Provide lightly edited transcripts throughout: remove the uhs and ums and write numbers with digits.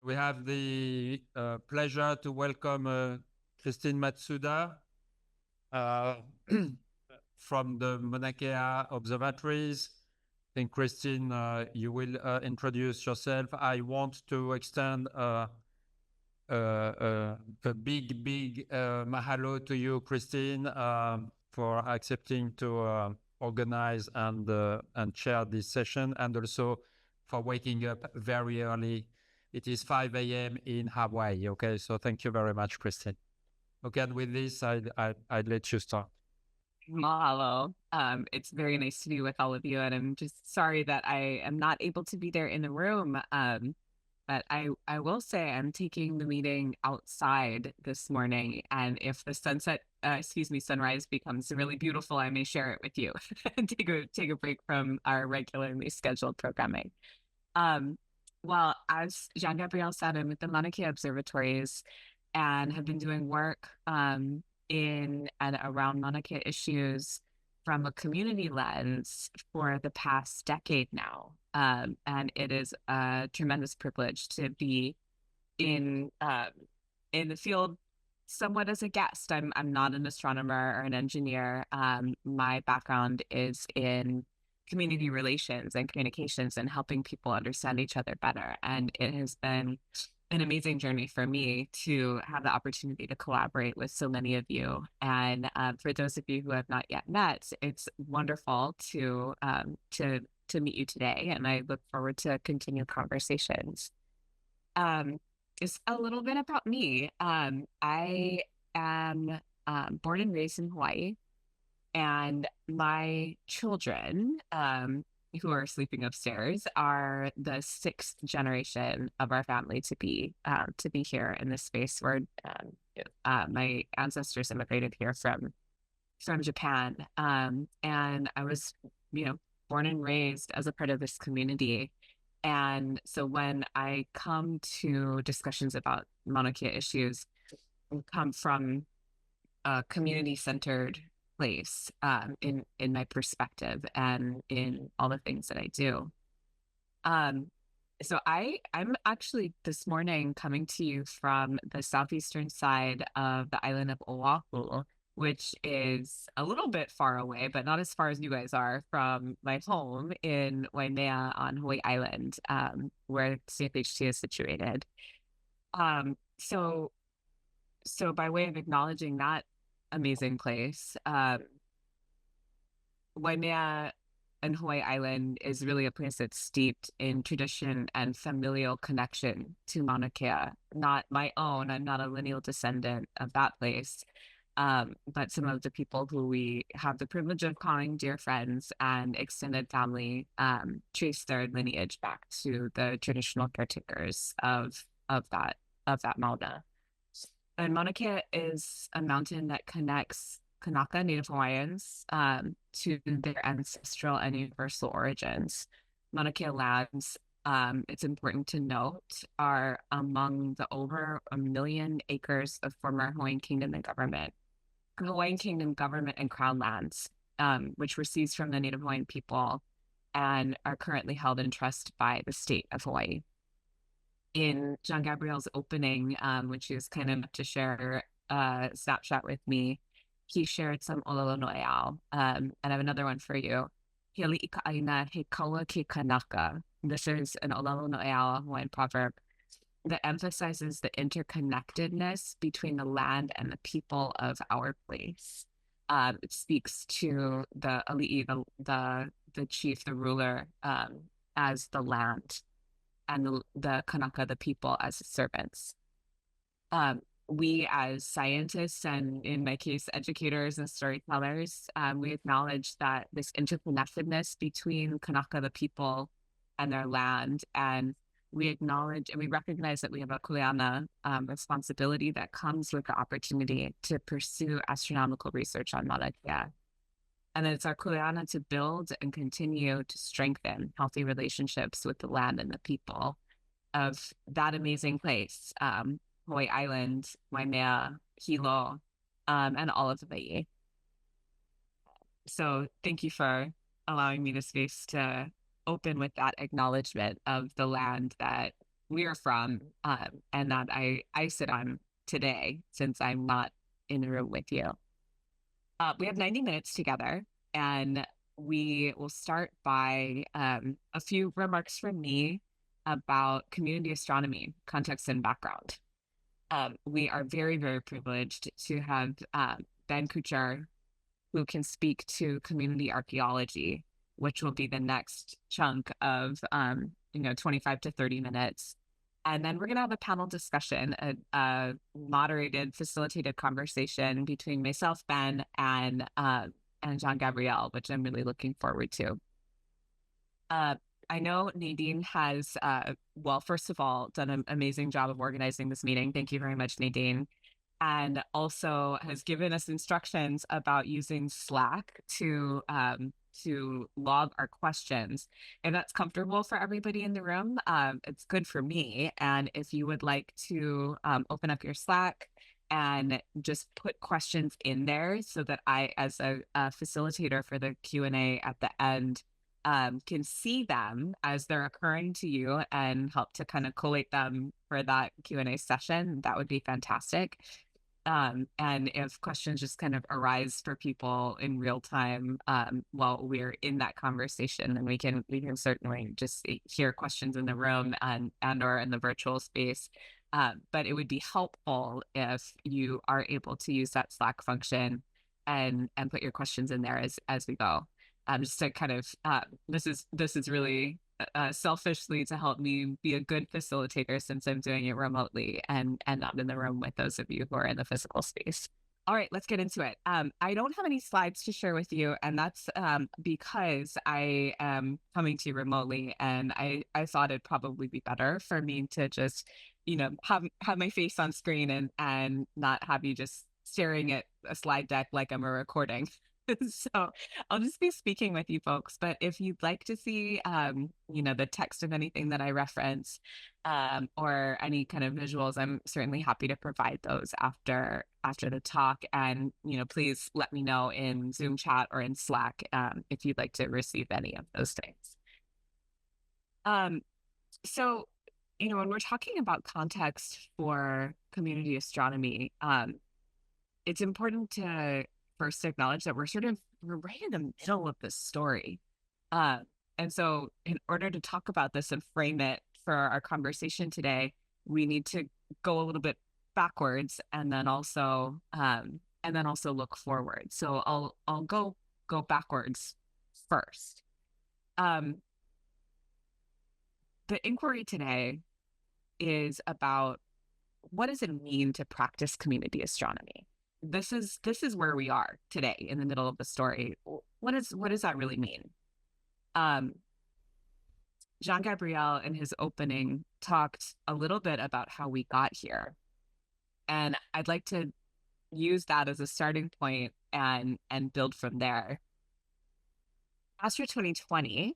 We have the pleasure to welcome Christine Matsuda uh, from the Mauna Kea Observatories. I think, Christine, you will introduce yourself. I want to extend a big mahalo to you, Christine, for accepting to organize and chair this session, and also for waking up very early. It is 5 a.m. in Hawaii. Okay, so thank you very much, Christine. Okay, and with this, I'd let you start. Mahalo. It's very nice to be with all of you, and I'm just sorry that I am not able to be there in the room. But I will say I'm taking the meeting outside this morning, and if the sunrise becomes really beautiful, I may share it with you and take a break from our regularly scheduled programming. Well, as Jean-Gabriel said, I'm with the Mauna Kea Observatories and have been doing work in and around Mauna Kea issues from a community lens for the past decade now. And it is a tremendous privilege to be in the field somewhat as a guest. I'm not an astronomer or an engineer. My background is in community relations and communications and helping people understand each other better. And it has been an amazing journey for me to have the opportunity to collaborate with so many of you. And for those of you who have not yet met, it's wonderful to meet you today, and I look forward to continued conversations. Just a little bit about me. I am born and raised in Hawaii, and my children, who are sleeping upstairs, are the sixth generation of our family to be here in this space. Where my ancestors immigrated here from Japan, and I was, born and raised as a part of this community. And so when I come to discussions about Mauna Kea issues, I come from a community-centered place in my perspective and in all the things that I do. So I'm actually this morning coming to you from the southeastern side of the island of Oahu, which is a little bit far away, but not as far as you guys are from my home in Waimea on Hawaii Island, where CFHT is situated. So by way of acknowledging that amazing place, Waimea and Hawaii Island is really a place that's steeped in tradition and familial connection to Mauna Kea. Not my own, I'm not a lineal descendant of that place, but some of the people who we have the privilege of calling dear friends and extended family trace their lineage back to the traditional caretakers of that Mauna. And Mauna Kea is a mountain that connects Kanaka Native Hawaiians to their ancestral and universal origins. Mauna Kea lands, it's important to note, are among the over 1 million acres of former Hawaiian Kingdom government and crown lands, which were seized from the Native Hawaiian people and are currently held in trust by the state of Hawaii. In Jean-Gabriel's opening, when she was kind enough to share a snapshot with me, he shared some olelo noeau. And I have another one for you. Hili ika aina he kaua ke kanaka. This is an olelo noeau Hawaiian proverb that emphasizes the interconnectedness between the land and the people of our place. It speaks to the ali'i, the chief, the ruler, as the land, and the Kanaka, the people, as servants. We as scientists, and in my case, educators and storytellers, we acknowledge that this interconnectedness between Kanaka, the people, and their land, and we acknowledge and we recognize that we have a kuleana responsibility that comes with the opportunity to pursue astronomical research on Mauna Kea. And then it's our kuleana to build and continue to strengthen healthy relationships with the land and the people of that amazing place, Hawaii Island, Waimea, Hilo, and all of Hawaii. So thank you for allowing me the space to open with that acknowledgement of the land that we are from, and that I sit on today, since I'm not in the room with you. We have 90 minutes together, and we will start by a few remarks from me about community astronomy, context and background. We are very, very privileged to have Ben Kucher, who can speak to community archaeology, which will be the next chunk of 25 to 30 minutes. And then we're going to have a panel discussion, a moderated, facilitated conversation between myself, Ben, and Jean-Gabriel, which I'm really looking forward to. I know Nadine has, first of all, done an amazing job of organizing this meeting. Thank you very much, Nadine. And also has given us instructions about using Slack to log our questions. And that's comfortable for everybody in the room. It's good for me. And if you would like to open up your Slack and just put questions in there so that I, as a facilitator for the Q&A at the end, can see them as they're occurring to you and help to kind of collate them for that Q&A session, that would be fantastic. And if questions just kind of arise for people in real time while we're in that conversation, then we can certainly just hear questions in the room and or in the virtual space. But it would be helpful if you are able to use that Slack function and put your questions in there as we go. Just to kind of this is really selfishly to help me be a good facilitator, since I'm doing it remotely and not in the room with those of you who are in the physical space. All right, let's get into it. I don't have any slides to share with you, and that's because I am coming to you remotely, and I thought it'd probably be better for me to just, have my face on screen and not have you just staring at a slide deck like I'm a recording. So I'll just be speaking with you folks, but if you'd like to see, the text of anything that I reference or any kind of visuals, I'm certainly happy to provide those after the talk. And, please let me know in Zoom chat or in Slack if you'd like to receive any of those things. So, when we're talking about context for community astronomy, it's important to first acknowledge that we're right in the middle of this story. And so in order to talk about this and frame it for our conversation today, we need to go a little bit backwards and then also look forward. So I'll go backwards first. The inquiry today is about, what does it mean to practice community astronomy? This is where we are today in the middle of the story. What does that really mean? Jean-Gabriel in his opening talked a little bit about how we got here. And I'd like to use that as a starting point and build from there. Astro 2020,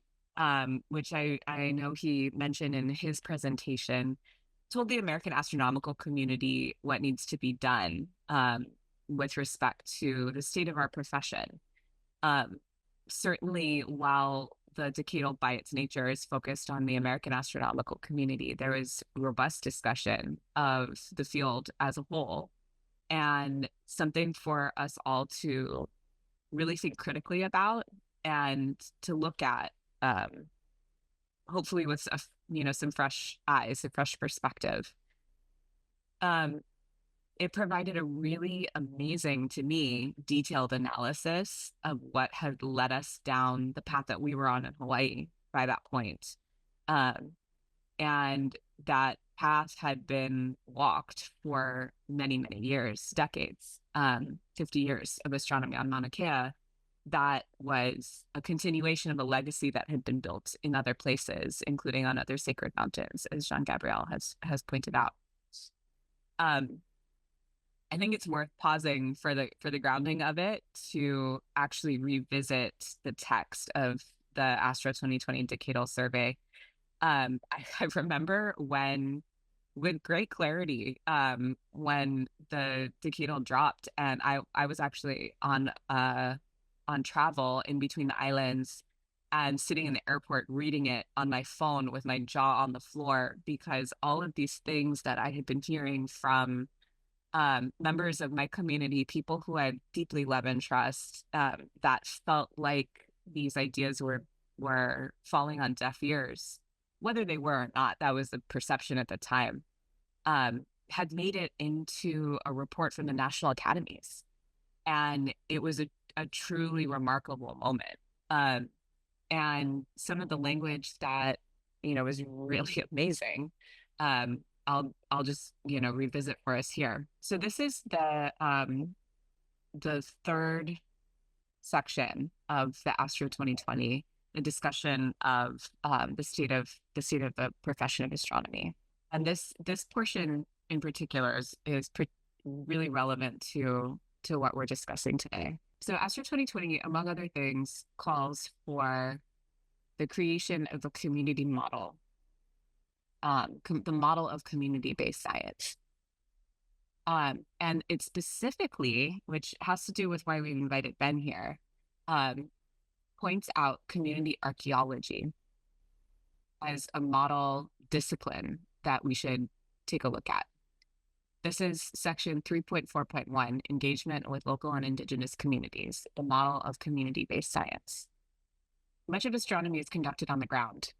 which I know he mentioned in his presentation, told the American astronomical community what needs to be done with respect to the state of our profession. Certainly, while the decadal by its nature is focused on the American astronomical community, there is robust discussion of the field as a whole, and something for us all to really think critically about and to look at, hopefully with some fresh eyes, a fresh perspective. It provided a really amazing, to me, detailed analysis of what had led us down the path that we were on in Hawaii by that point. And that path had been walked for many, many years, decades, 50 years of astronomy on Mauna Kea. That was a continuation of a legacy that had been built in other places, including on other sacred mountains, as Jean-Gabriel has pointed out. I think it's worth pausing for the grounding of it to actually revisit the text of the Astro 2020 Decadal Survey. I remember with great clarity when the decadal dropped, and I was actually on travel in between the islands and sitting in the airport reading it on my phone with my jaw on the floor, because all of these things that I had been hearing from members of my community, people who I deeply love and trust, that felt like these ideas were falling on deaf ears, whether they were or not. That was the perception at the time. Had made it into a report from the National Academies, and it was a truly remarkable moment. And some of the language that was really amazing. I'll just revisit for us here. So this is the third section of the Astro 2020, the discussion of the state of the profession of astronomy, and this portion in particular is really relevant to what we're discussing today. So Astro 2020, among other things, calls for the creation of a community model, the model of community-based science. And it specifically, which has to do with why we've invited Ben here, points out community archaeology as a model discipline that we should take a look at. This is section 3.4.1, engagement with local and indigenous communities, the model of community-based science. Much of astronomy is conducted on the ground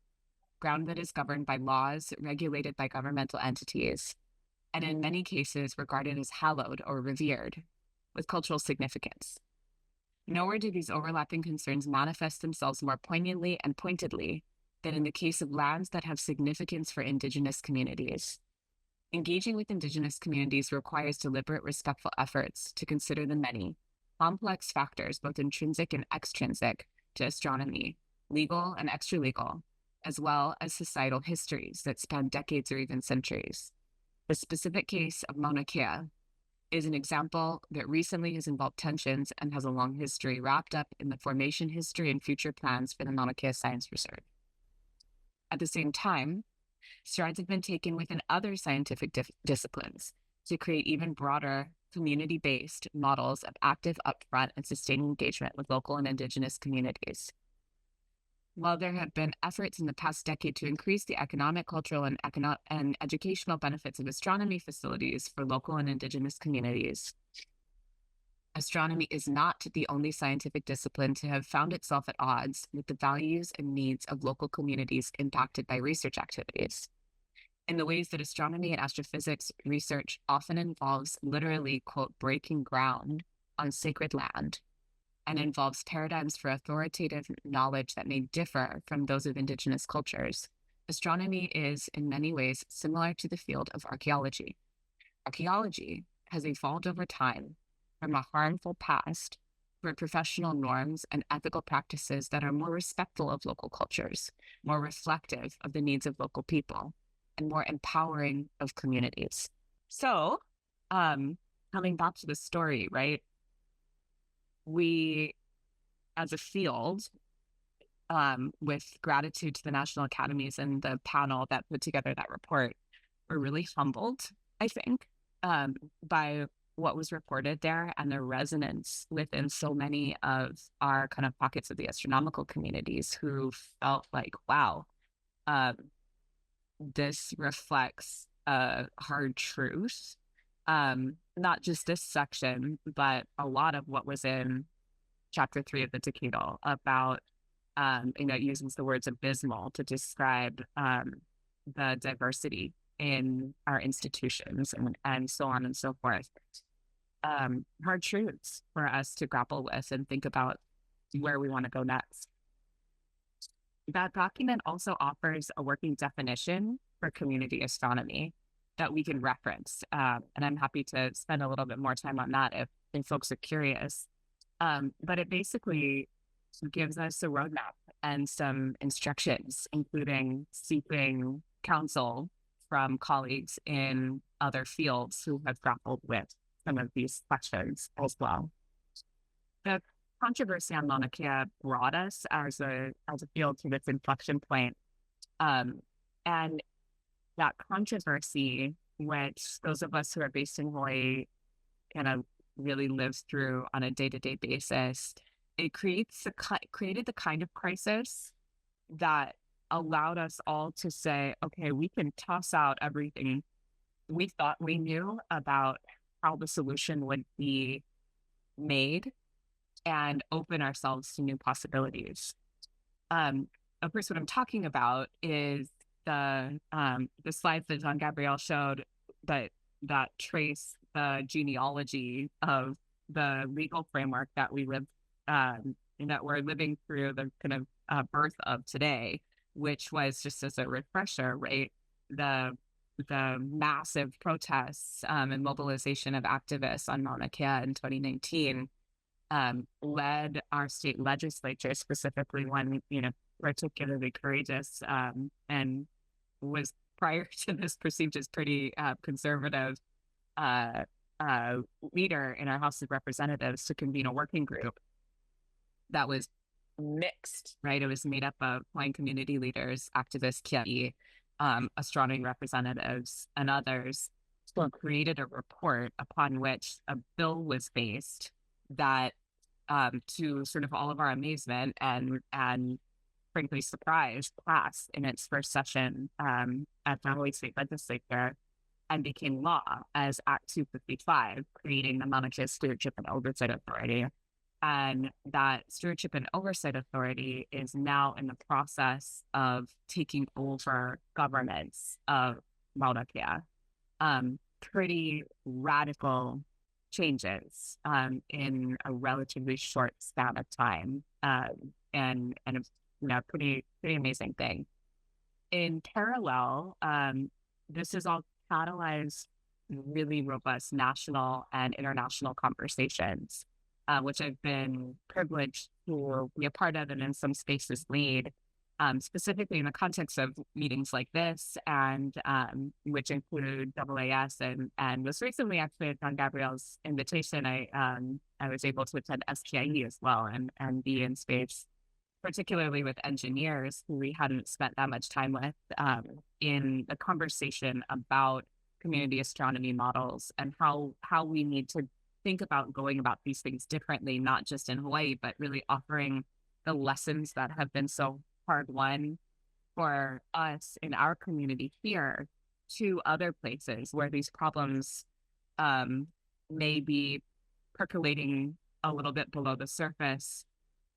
that is governed by laws regulated by governmental entities, and in many cases regarded as hallowed or revered, with cultural significance. Nowhere do these overlapping concerns manifest themselves more poignantly and pointedly than in the case of lands that have significance for indigenous communities. Engaging with indigenous communities requires deliberate, respectful efforts to consider the many complex factors, both intrinsic and extrinsic, to astronomy, legal and extra-legal, as well as societal histories that span decades or even centuries. The specific case of Mauna Kea is an example that recently has involved tensions and has a long history wrapped up in the formation history and future plans for the Mauna Kea Science Reserve. At the same time, strides have been taken within other scientific disciplines to create even broader community-based models of active, upfront, and sustaining engagement with local and indigenous communities. While there have been efforts in the past decade to increase the economic, cultural, and educational benefits of astronomy facilities for local and indigenous communities, astronomy is not the only scientific discipline to have found itself at odds with the values and needs of local communities impacted by research activities. In the ways that astronomy and astrophysics research often involves literally, quote, breaking ground on sacred land, and involves paradigms for authoritative knowledge that may differ from those of indigenous cultures, astronomy is in many ways similar to the field of archaeology. Archaeology has evolved over time from a harmful past toward professional norms and ethical practices that are more respectful of local cultures, more reflective of the needs of local people, and more empowering of communities. So, coming back to the story, right? We, as a field, with gratitude to the National Academies and the panel that put together that report, were really humbled, I think, by what was reported there and the resonance within so many of our kind of pockets of the astronomical communities who felt like, wow, this reflects a hard truth. Not just this section, but a lot of what was in chapter 3 of the Decadal about, it uses the words abysmal to describe the diversity in our institutions and so on and so forth. Hard truths for us to grapple with and think about where we want to go next. That document also offers a working definition for community astronomy that we can reference. And I'm happy to spend a little bit more time on that if folks are curious. But it basically gives us a roadmap and some instructions, including seeking counsel from colleagues in other fields who have grappled with some of these questions as well. The controversy on Mauna Kea brought us as a field to this inflection point. And that controversy, which those of us who are based in Hawaii kind of really live through on a day-to-day basis, it created the kind of crisis that allowed us all to say, okay, we can toss out everything we thought we knew about how the solution would be made and open ourselves to new possibilities. Of course, what I'm talking about is the slides that Jean-Gabriel showed that trace the genealogy of the legal framework that we live that we're living through the kind of birth of today, which was, just as a refresher, right? The massive protests and mobilization of activists on Mauna Kea in 2019 led our state legislature, specifically one, particularly courageous and was, prior to this, perceived as pretty conservative leader in our House of Representatives, to convene a working group that was mixed, right? It was made up of Hawaiian community leaders, activists, Cuby, astronomy representatives, and others, created a report upon which a bill was based that, to sort of all of our amazement and frankly surprise, passed in its first session at the Hawaii State Legislature and became law as Act 255, creating the Mauna Kea Stewardship and Oversight Authority. And that Stewardship and Oversight Authority is now in the process of taking over governance of Mauna Kea. Pretty radical changes in a relatively short span of time, and a pretty amazing thing. In parallel, this has all catalyzed really robust national and international conversations, which I've been privileged to be a part of and in some spaces lead, specifically in the context of meetings like this, and which include AAS, and most recently, actually, at Jean-Gabriel's invitation, I was able to attend SPIE as well and be in space, particularly with engineers who we hadn't spent that much time with, in the conversation about community astronomy models and how we need to think about going about these things differently, not just in Hawaii, but really offering the lessons that have been so hard won for us in our community here to other places where these problems may be percolating a little bit below the surface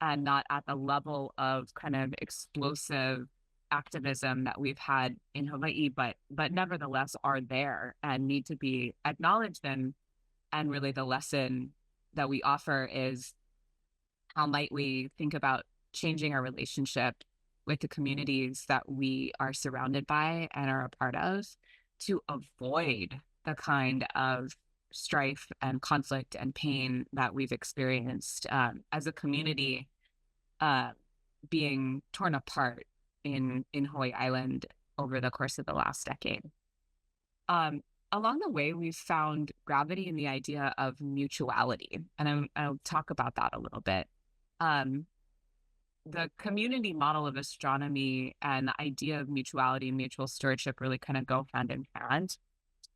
and not at the level of kind of explosive activism that we've had in Hawaii, but nevertheless are there and need to be acknowledged. And really the lesson that we offer is, how might we think about changing our relationship with the communities that we are surrounded by and are a part of, to avoid the kind of strife and conflict and pain that we've experienced as a community, being torn apart in Hawaii Island over the course of the last decade. Along the way, we've found gravity in the idea of mutuality, and I'll talk about that a little bit. The community model of astronomy and the idea of mutuality and mutual stewardship really kind of go hand in hand.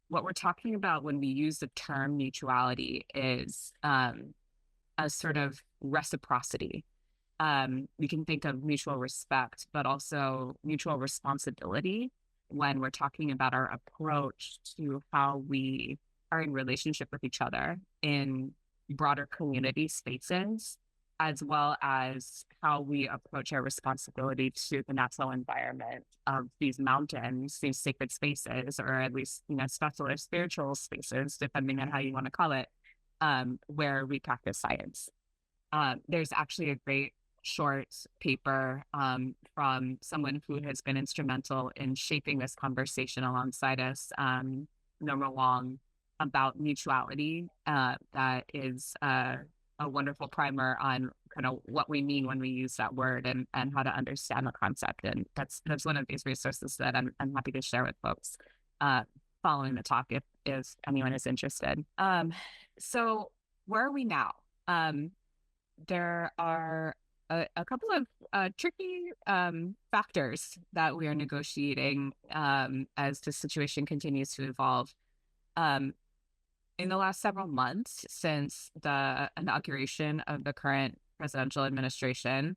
What we're talking about when we use the term mutuality is a sort of reciprocity. We can think of mutual respect, but also mutual responsibility when we're talking about our approach to how we are in relationship with each other in broader community spaces, as well as how we approach our responsibility to the natural environment of these mountains, these sacred spaces, or at least, special or spiritual spaces, depending on how you want to call it, where we practice science. There's actually a great short paper from someone who has been instrumental in shaping this conversation alongside us, Norma Wong, about mutuality, that is a wonderful primer on kind of what we mean when we use that word and how to understand the concept. And that's one of these resources that I'm happy to share with folks following the talk if anyone is interested. So where are we now? There are a couple of tricky factors that we are negotiating as the situation continues to evolve. In the last several months since the inauguration of the current presidential administration,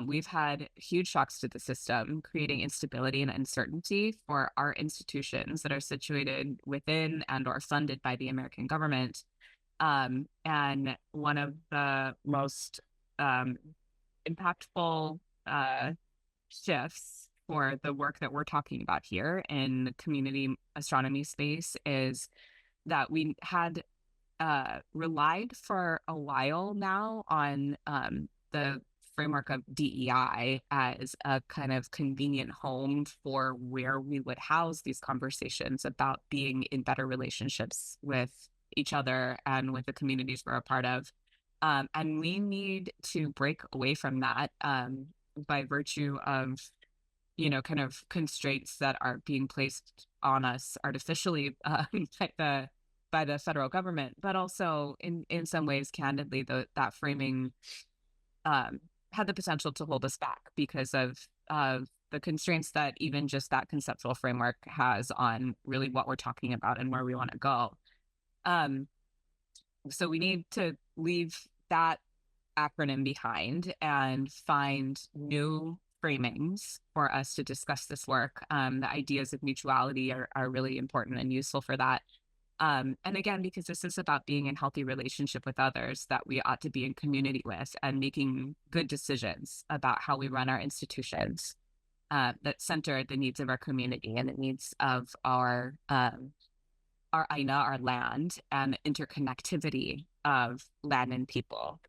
we've had huge shocks to the system, creating instability and uncertainty for our institutions that are situated within and or funded by the American government. And one of the most impactful shifts for the work that we're talking about here in the community astronomy space is that we had relied for a while now on the framework of DEI as a kind of convenient home for where we would house these conversations about being in better relationships with each other and with the communities we're a part of. And we need to break away from that by virtue of, kind of constraints that are being placed on us artificially by the federal government, but also in some ways, candidly, that framing had the potential to hold us back because of the constraints that even just that conceptual framework has on really what we're talking about and where we want to go. So we need to leave that acronym behind and find new framings for us to discuss this work. The ideas of mutuality are really important and useful for that. And again, because this is about being in healthy relationship with others that we ought to be in community with and making good decisions about how we run our institutions that center the needs of our community and the needs of our Aina, our land, and interconnectivity of land and people.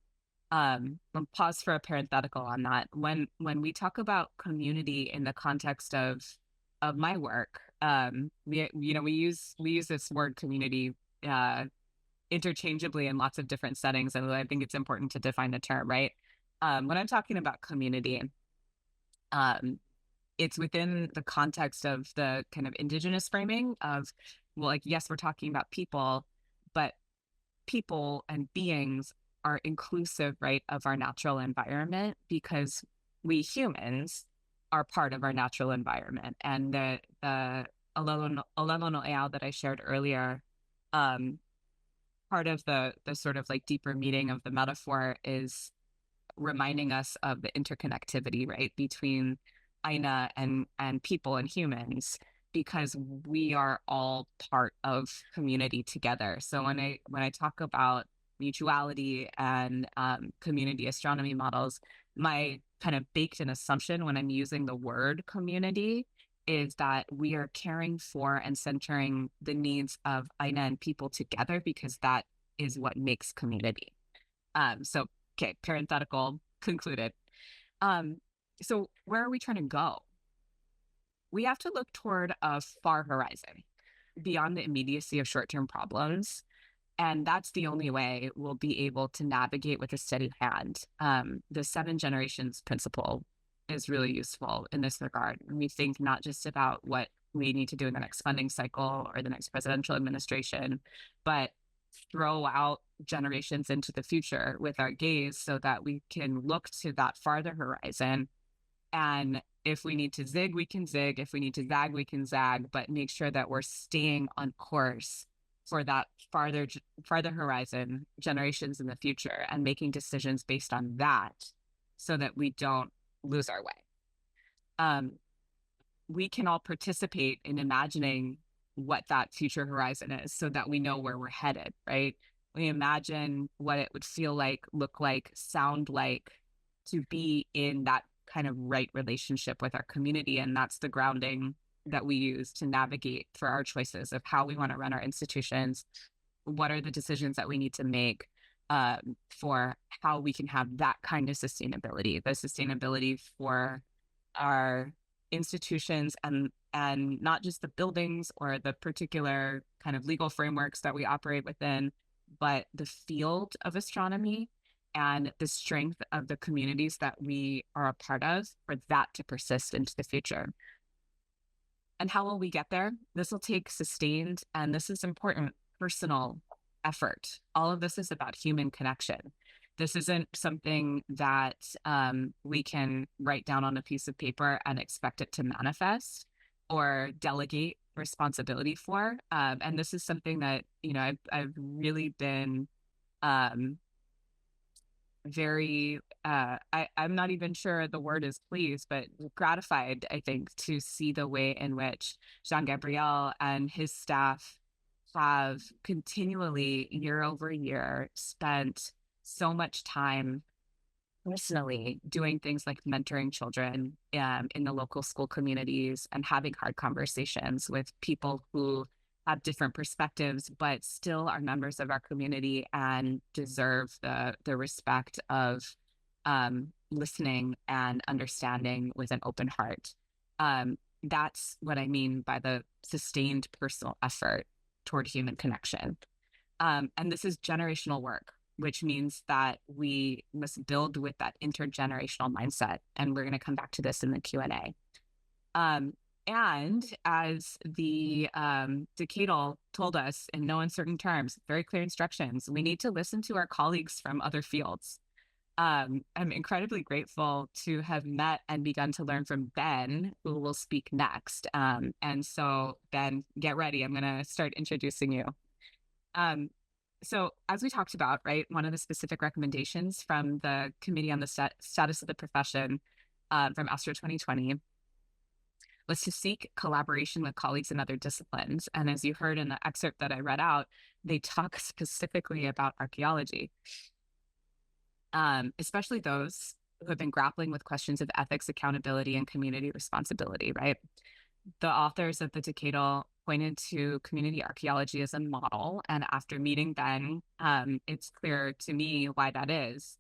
I'll pause for a parenthetical on that. When we talk about community in the context of my work, we use this word community interchangeably in lots of different settings, and I think it's important to define the term, right? When I'm talking about community, it's within the context of the kind of indigenous framing of, well, like, yes, we're talking about people, but people and beings are inclusive, right, of our natural environment because we humans are part of our natural environment. And the Alelo that I shared earlier, part of the sort of like deeper meaning of the metaphor is reminding us of the interconnectivity, right, between Aina and people and humans, because we are all part of community together. So when I talk about mutuality and community astronomy models, my kind of baked in assumption when I'm using the word community is that we are caring for and centering the needs of Aina and people together, because that is what makes community. So, okay, parenthetical concluded. So where are we trying to go? We have to look toward a far horizon beyond the immediacy of short-term problems. And that's the only way we'll be able to navigate with a steady hand. The 7 generations principle is really useful in this regard. And we think not just about what we need to do in the next funding cycle or the next presidential administration, but throw out generations into the future with our gaze so that we can look to that farther horizon. And if we need to zig, we can zig. If we need to zag, we can zag, but make sure that we're staying on course for that farther horizon, generations in the future, and making decisions based on that so that we don't lose our way. We can all participate in imagining what that future horizon is so that we know where we're headed, right? We imagine what it would feel like, look like, sound like to be in that kind of right relationship with our community. And that's the grounding that we use to navigate for our choices of how we want to run our institutions. What are the decisions that we need to make for how we can have that kind of sustainability, the sustainability for our institutions and not just the buildings or the particular kind of legal frameworks that we operate within, but the field of astronomy and the strength of the communities that we are a part of for that to persist into the future. And how will we get there? This will take sustained, and this is important, personal effort. All of this is about human connection. This isn't something that we can write down on a piece of paper and expect it to manifest or delegate responsibility for. And this is something that, I've really been very, I'm not even sure the word is pleased, but gratified, I think, to see the way in which Jean-Gabriel and his staff have continually, year over year, spent so much time personally doing things like mentoring children in the local school communities and having hard conversations with people who have different perspectives but still are members of our community and deserve the respect of listening and understanding with an open heart. That's what I mean by the sustained personal effort toward human connection. And this is generational work, which means that we must build with that intergenerational mindset. And we're going to come back to this in the Q&A. And as the decadal told us in no uncertain terms, very clear instructions, we need to listen to our colleagues from other fields. I'm incredibly grateful to have met and begun to learn from Ben, who will speak next. And so, Ben, get ready. I'm going to start introducing you. So as we talked about, right, one of the specific recommendations from the Committee on the Status of the Profession from Astro 2020 was to seek collaboration with colleagues in other disciplines. And as you heard in the excerpt that I read out, they talk specifically about archaeology, especially those who have been grappling with questions of ethics, accountability, and community responsibility, right? The authors of the Decadal pointed to community archaeology as a model. And after meeting Ben, it's clear to me why that is.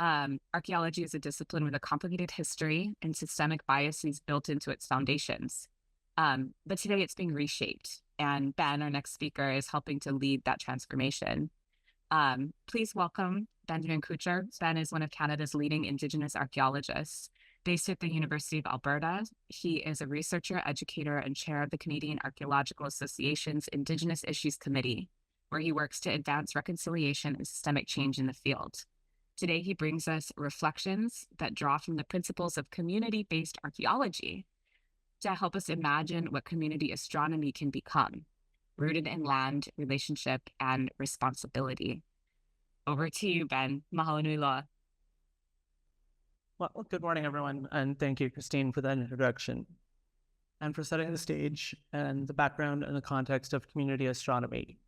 Archaeology is a discipline with a complicated history and systemic biases built into its foundations. But today it's being reshaped. And Ben, our next speaker, is helping to lead that transformation. Please welcome Benjamin Kucher. Ben is one of Canada's leading Indigenous archaeologists. Based at the University of Alberta, he is a researcher, educator, and chair of the Canadian Archaeological Association's Indigenous Issues Committee, where he works to advance reconciliation and systemic change in the field. Today, he brings us reflections that draw from the principles of community-based archaeology to help us imagine what community astronomy can become, rooted in land, relationship, and responsibility. Over to you, Ben. Mahalo nui loa. Well, good morning, everyone, and thank you, Christine, for that introduction and for setting the stage and the background and the context of community astronomy.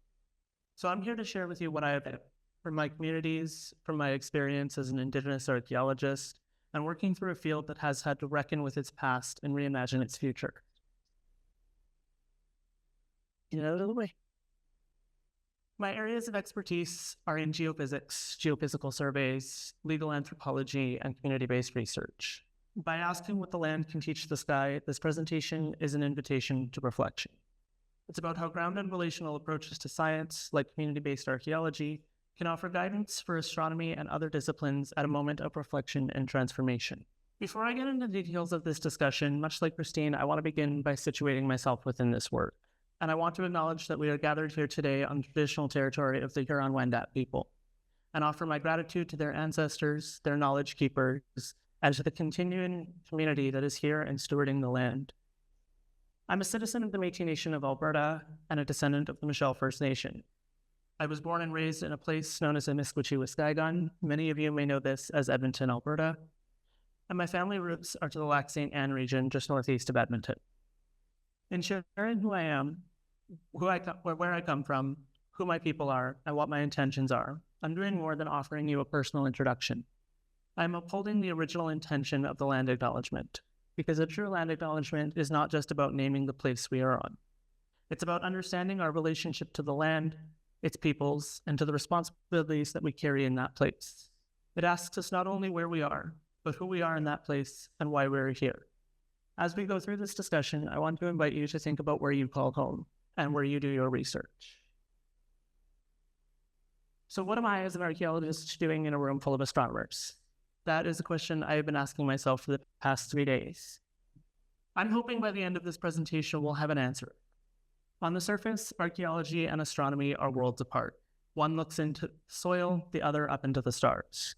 So I'm here to share with you what I have from my communities, from my experience as an Indigenous archaeologist, and working through a field that has had to reckon with its past and reimagine its future. Get out of the way. My areas of expertise are in geophysics, geophysical surveys, legal anthropology, and community-based research. By asking what the land can teach the sky, this presentation is an invitation to reflection. It's about how grounded relational approaches to science, like community-based archaeology, can offer guidance for astronomy and other disciplines at a moment of reflection and transformation. Before I get into the details of this discussion, much like Christine, I want to begin by situating myself within this work. And I want to acknowledge that we are gathered here today on the traditional territory of the Huron-Wendat people, and offer my gratitude to their ancestors, their knowledge keepers, and to the continuing community that is here and stewarding the land. I'm a citizen of the Métis Nation of Alberta and a descendant of the Michel First Nation. I was born and raised in a place known as Amiskwachee-Waskagon. Many of you may know this as Edmonton, Alberta. And my family roots are to the Lac St. Anne region, just northeast of Edmonton. In sharing who I am, where I come from, who my people are, and what my intentions are, I'm doing more than offering you a personal introduction. I'm upholding the original intention of the land acknowledgement, because a true land acknowledgement is not just about naming the place we are on. It's about understanding our relationship to the land, its peoples, and to the responsibilities that we carry in that place. It asks us not only where we are, but who we are in that place and why we're here. As we go through this discussion, I want to invite you to think about where you call home and where you do your research. So what am I as an archaeologist doing in a room full of astronomers? That is a question I have been asking myself for the past 3 days. I'm hoping by the end of this presentation we'll have an answer. On the surface, archaeology and astronomy are worlds apart. One looks into soil, the other up into the stars.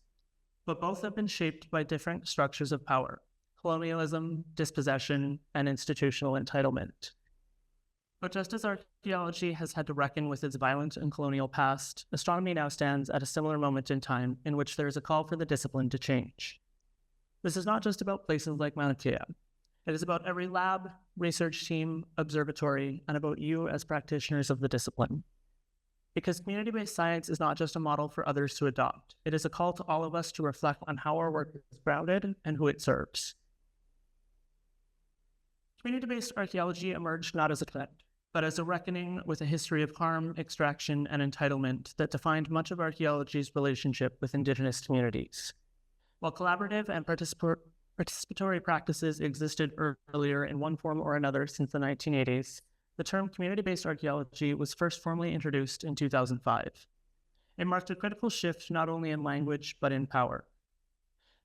But both have been shaped by different structures of power: colonialism, dispossession, and institutional entitlement. But just as archaeology has had to reckon with its violent and colonial past, astronomy now stands at a similar moment in time in which there is a call for the discipline to change. This is not just about places like Mauna Kea. It is about every lab, research team, observatory, and about you as practitioners of the discipline. Because community-based science is not just a model for others to adopt. It is a call to all of us to reflect on how our work is grounded and who it serves. Community-based archaeology emerged not as a trend, but as a reckoning with a history of harm, extraction, and entitlement that defined much of archaeology's relationship with Indigenous communities. While collaborative and participatory practices existed earlier in one form or another since the 1980s, the term community-based archaeology was first formally introduced in 2005. It marked a critical shift not only in language, but in power.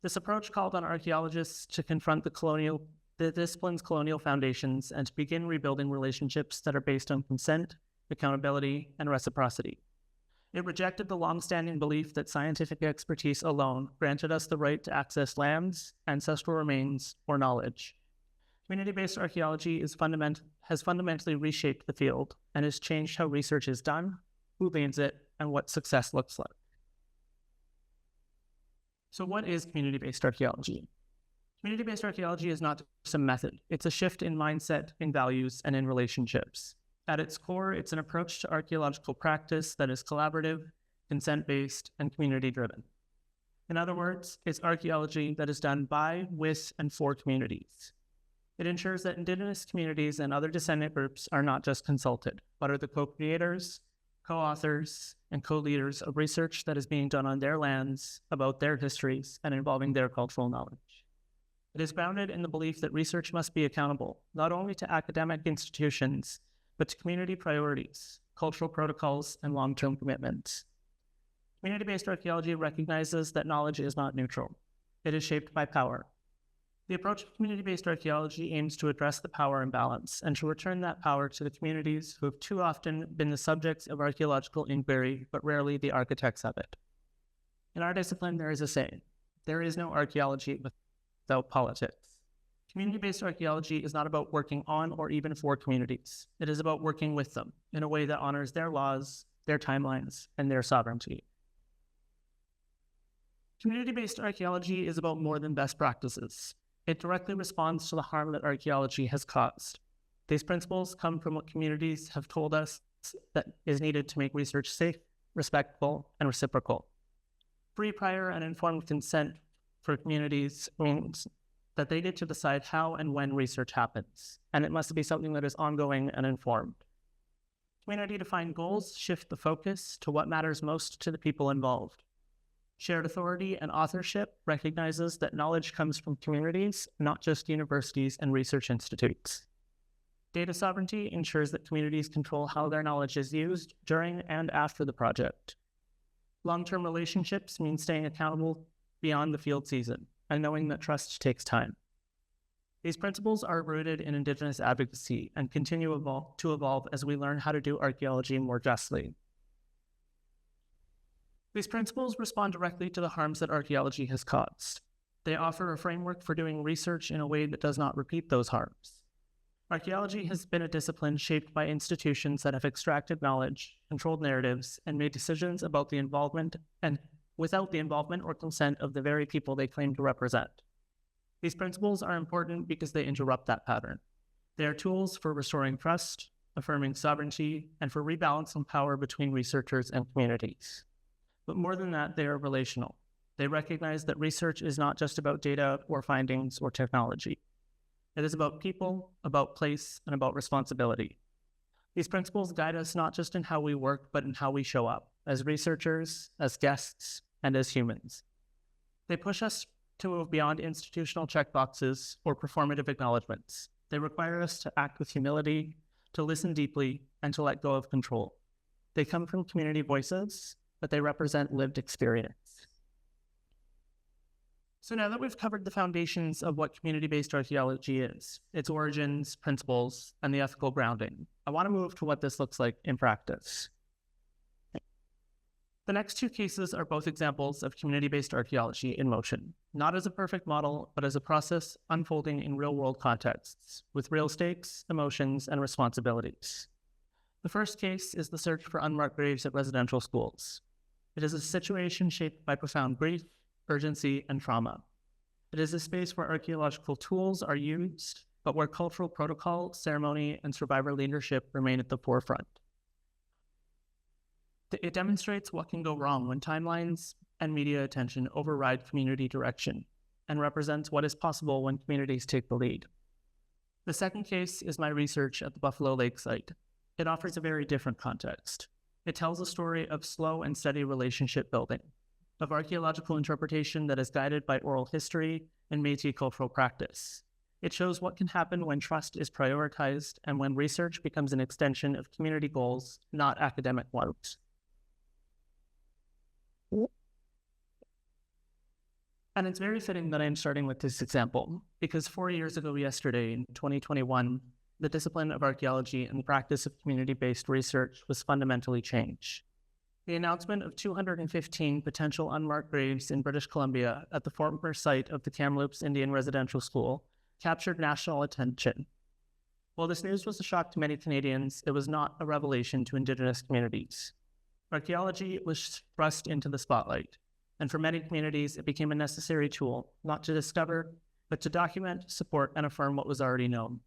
This approach called on archaeologists to confront the discipline's colonial foundations and to begin rebuilding relationships that are based on consent, accountability, and reciprocity. It rejected the long-standing belief that scientific expertise alone granted us the right to access lands, ancestral remains, or knowledge. Community-based archaeology has fundamentally reshaped the field and has changed how research is done, who leads it, and what success looks like. So what is community-based archaeology? Community-based archaeology is not just a method. It's a shift in mindset, in values, and in relationships. At its core, it's an approach to archaeological practice that is collaborative, consent-based, and community-driven. In other words, it's archaeology that is done by, with, and for communities. It ensures that Indigenous communities and other descendant groups are not just consulted, but are the co-creators, co-authors, and co-leaders of research that is being done on their lands, about their histories, and involving their cultural knowledge. It is grounded in the belief that research must be accountable, not only to academic institutions, but to community priorities, cultural protocols, and long-term commitments. Community-based archaeology recognizes that knowledge is not neutral. It is shaped by power. The approach of community-based archaeology aims to address the power imbalance and to return that power to the communities who have too often been the subjects of archaeological inquiry, but rarely the architects of it. In our discipline, there is a saying, there is no archaeology without politics. Community-based archaeology is not about working on or even for communities. It is about working with them in a way that honors their laws, their timelines, and their sovereignty. Community-based archaeology is about more than best practices. It directly responds to the harm that archaeology has caused. These principles come from what communities have told us that is needed to make research safe, respectful, and reciprocal. Free, prior, and informed consent for communities means that they get to decide how and when research happens, and it must be something that is ongoing and informed. Community-defined goals shift the focus to what matters most to the people involved. Shared authority and authorship recognizes that knowledge comes from communities, not just universities and research institutes. Data sovereignty ensures that communities control how their knowledge is used during and after the project. Long-term relationships mean staying accountable beyond the field season and knowing that trust takes time. These principles are rooted in Indigenous advocacy and continue to evolve as we learn how to do archaeology more justly. These principles respond directly to the harms that archaeology has caused. They offer a framework for doing research in a way that does not repeat those harms. Archaeology has been a discipline shaped by institutions that have extracted knowledge, controlled narratives, and made decisions about the involvement and without the involvement or consent of the very people they claim to represent. These principles are important because they interrupt that pattern. They are tools for restoring trust, affirming sovereignty, and for rebalancing power between researchers and communities. But more than that, they are relational. They recognize that research is not just about data or findings or technology. It is about people, about place, and about responsibility. These principles guide us not just in how we work, but in how we show up, as researchers, as guests, and as humans. They push us to move beyond institutional checkboxes or performative acknowledgments. They require us to act with humility, to listen deeply, and to let go of control. They come from community voices, but they represent lived experience. So now that we've covered the foundations of what community-based archaeology is, its origins, principles, and the ethical grounding, I want to move to what this looks like in practice. The next two cases are both examples of community-based archaeology in motion, not as a perfect model, but as a process unfolding in real-world contexts, with real stakes, emotions, and responsibilities. The first case is the search for unmarked graves at residential schools. It is a situation shaped by profound grief, urgency, and trauma. It is a space where archaeological tools are used, but where cultural protocol, ceremony, and survivor leadership remain at the forefront. It demonstrates what can go wrong when timelines and media attention override community direction, and represents what is possible when communities take the lead. The second case is my research at the Buffalo Lake site. It offers a very different context. It tells a story of slow and steady relationship building, of archaeological interpretation that is guided by oral history and Métis cultural practice. It shows what can happen when trust is prioritized and when research becomes an extension of community goals, not academic ones. And it's very fitting that I'm starting with this example, because 4 years ago yesterday, in 2021, the discipline of archaeology and the practice of community-based research was fundamentally changed. The announcement of 215 potential unmarked graves in British Columbia at the former site of the Kamloops Indian Residential School captured national attention. While this news was a shock to many Canadians, it was not a revelation to Indigenous communities. Archaeology was thrust into the spotlight, and for many communities, it became a necessary tool, not to discover, but to document, support, and affirm what was already known.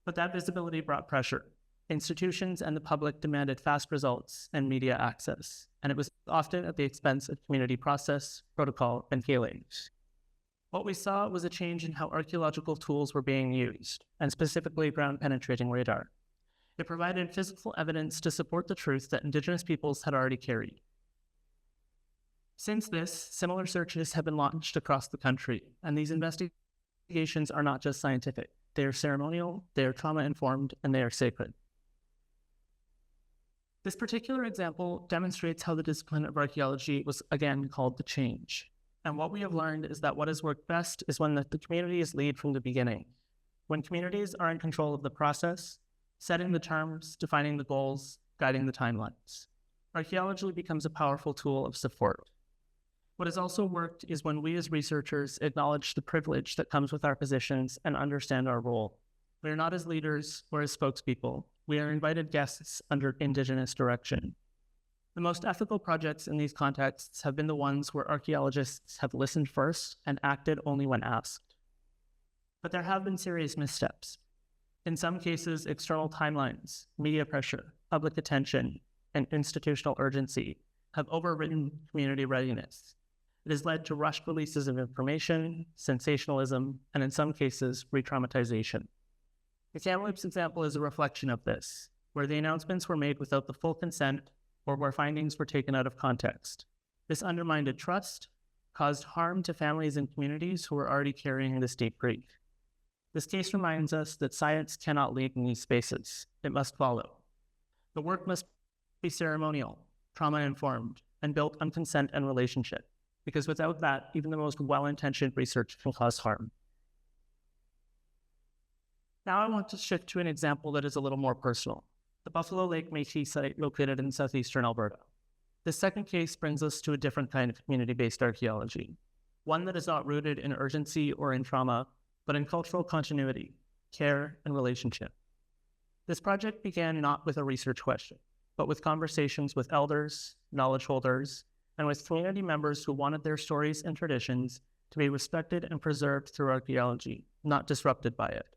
But that visibility brought pressure. Institutions and the public demanded fast results and media access, and it was often at the expense of community process, protocol, and healings. What we saw was a change in how archaeological tools were being used, and specifically ground-penetrating radar. It provided physical evidence to support the truth that Indigenous peoples had already carried. Since this, similar searches have been launched across the country, and these investigations are not just scientific. They are ceremonial, they are trauma-informed, and they are sacred. This particular example demonstrates how the discipline of archaeology was again called to change. And what we have learned is that what has worked best is when the communities lead from the beginning. When communities are in control of the process, setting the terms, defining the goals, guiding the timelines. Archaeology becomes a powerful tool of support. What has also worked is when we as researchers acknowledge the privilege that comes with our positions and understand our role. We are not as leaders or as spokespeople. We are invited guests under Indigenous direction. The most ethical projects in these contexts have been the ones where archaeologists have listened first and acted only when asked. But there have been serious missteps. In some cases, external timelines, media pressure, public attention, and institutional urgency have overridden community readiness. It has led to rushed releases of information, sensationalism, and in some cases, re-traumatization. The Kamloops example is a reflection of this, where the announcements were made without the full consent or where findings were taken out of context. This undermined trust, caused harm to families and communities who were already carrying this deep grief. This case reminds us that science cannot lead in these spaces. It must follow. The work must be ceremonial, trauma-informed, and built on consent and relationship, because without that, even the most well-intentioned research can cause harm. Now I want to shift to an example that is a little more personal. The Buffalo Lake Métis site located in southeastern Alberta. This second case brings us to a different kind of community-based archaeology, one that is not rooted in urgency or in trauma, but in cultural continuity, care, and relationship. This project began not with a research question, but with conversations with elders, knowledge holders, and with community members who wanted their stories and traditions to be respected and preserved through archaeology, not disrupted by it.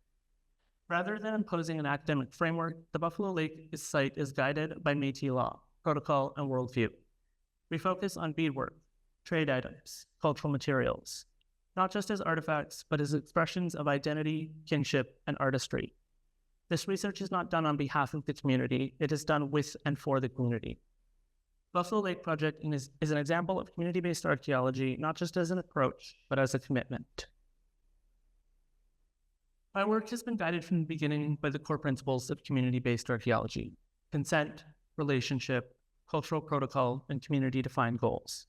Rather than imposing an academic framework, the Buffalo Lake site is guided by Métis law, protocol, and worldview. We focus on beadwork, trade items, cultural materials, not just as artifacts, but as expressions of identity, kinship, and artistry. This research is not done on behalf of the community, it is done with and for the community. Buffalo Lake Project is an example of community-based archaeology, not just as an approach, but as a commitment. My work has been guided from the beginning by the core principles of community-based archaeology: consent, relationship, cultural protocol, and community-defined goals.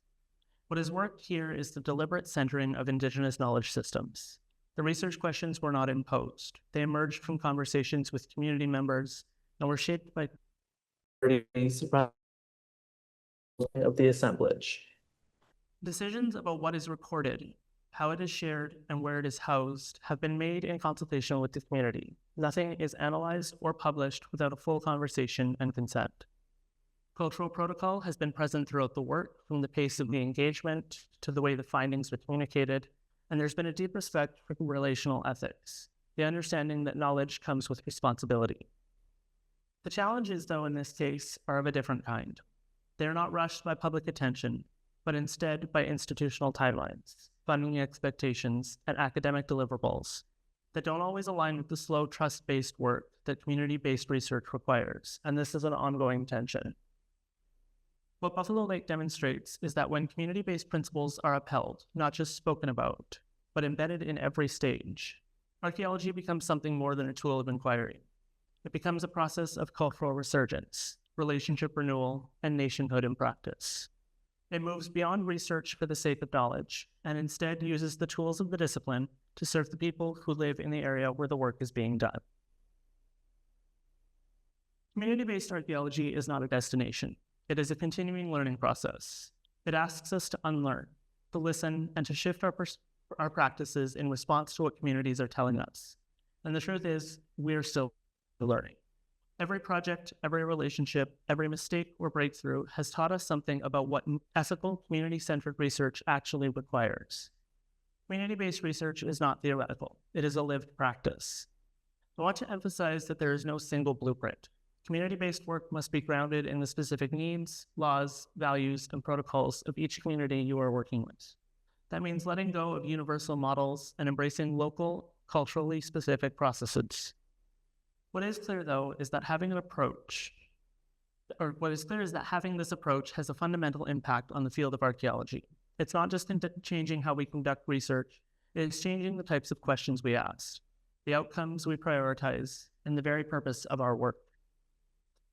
What has worked here is the deliberate centering of Indigenous knowledge systems. The research questions were not imposed. They emerged from conversations with community members and were shaped by of the assemblage. Decisions about what is recorded, how it is shared, and where it is housed have been made in consultation with the community. Nothing is analyzed or published without a full conversation and consent. Cultural protocol has been present throughout the work, from the pace of the engagement to the way the findings were communicated, and there's been a deep respect for relational ethics, the understanding that knowledge comes with responsibility. The challenges, though, in this case, are of a different kind. They are not rushed by public attention, but instead by institutional timelines, funding expectations, and academic deliverables that don't always align with the slow, trust-based work that community-based research requires, and this is an ongoing tension. What Buffalo Lake demonstrates is that when community-based principles are upheld, not just spoken about, but embedded in every stage, archaeology becomes something more than a tool of inquiry. It becomes a process of cultural resurgence, relationship renewal, and nationhood in practice. It moves beyond research for the sake of knowledge, and instead uses the tools of the discipline to serve the people who live in the area where the work is being done. Community-based archaeology is not a destination. It is a continuing learning process. It asks us to unlearn, to listen, and to shift our practices in response to what communities are telling us. And the truth is, we're still learning. Every project, every relationship, every mistake or breakthrough has taught us something about what ethical, community-centered research actually requires. Community-based research is not theoretical. It is a lived practice. I want to emphasize that there is no single blueprint. Community-based work must be grounded in the specific needs, laws, values, and protocols of each community you are working with. That means letting go of universal models and embracing local, culturally specific processes. What is clear, though, is that having this approach has a fundamental impact on the field of archaeology. It's not just changing how we conduct research, it is changing the types of questions we ask, the outcomes we prioritize, and the very purpose of our work.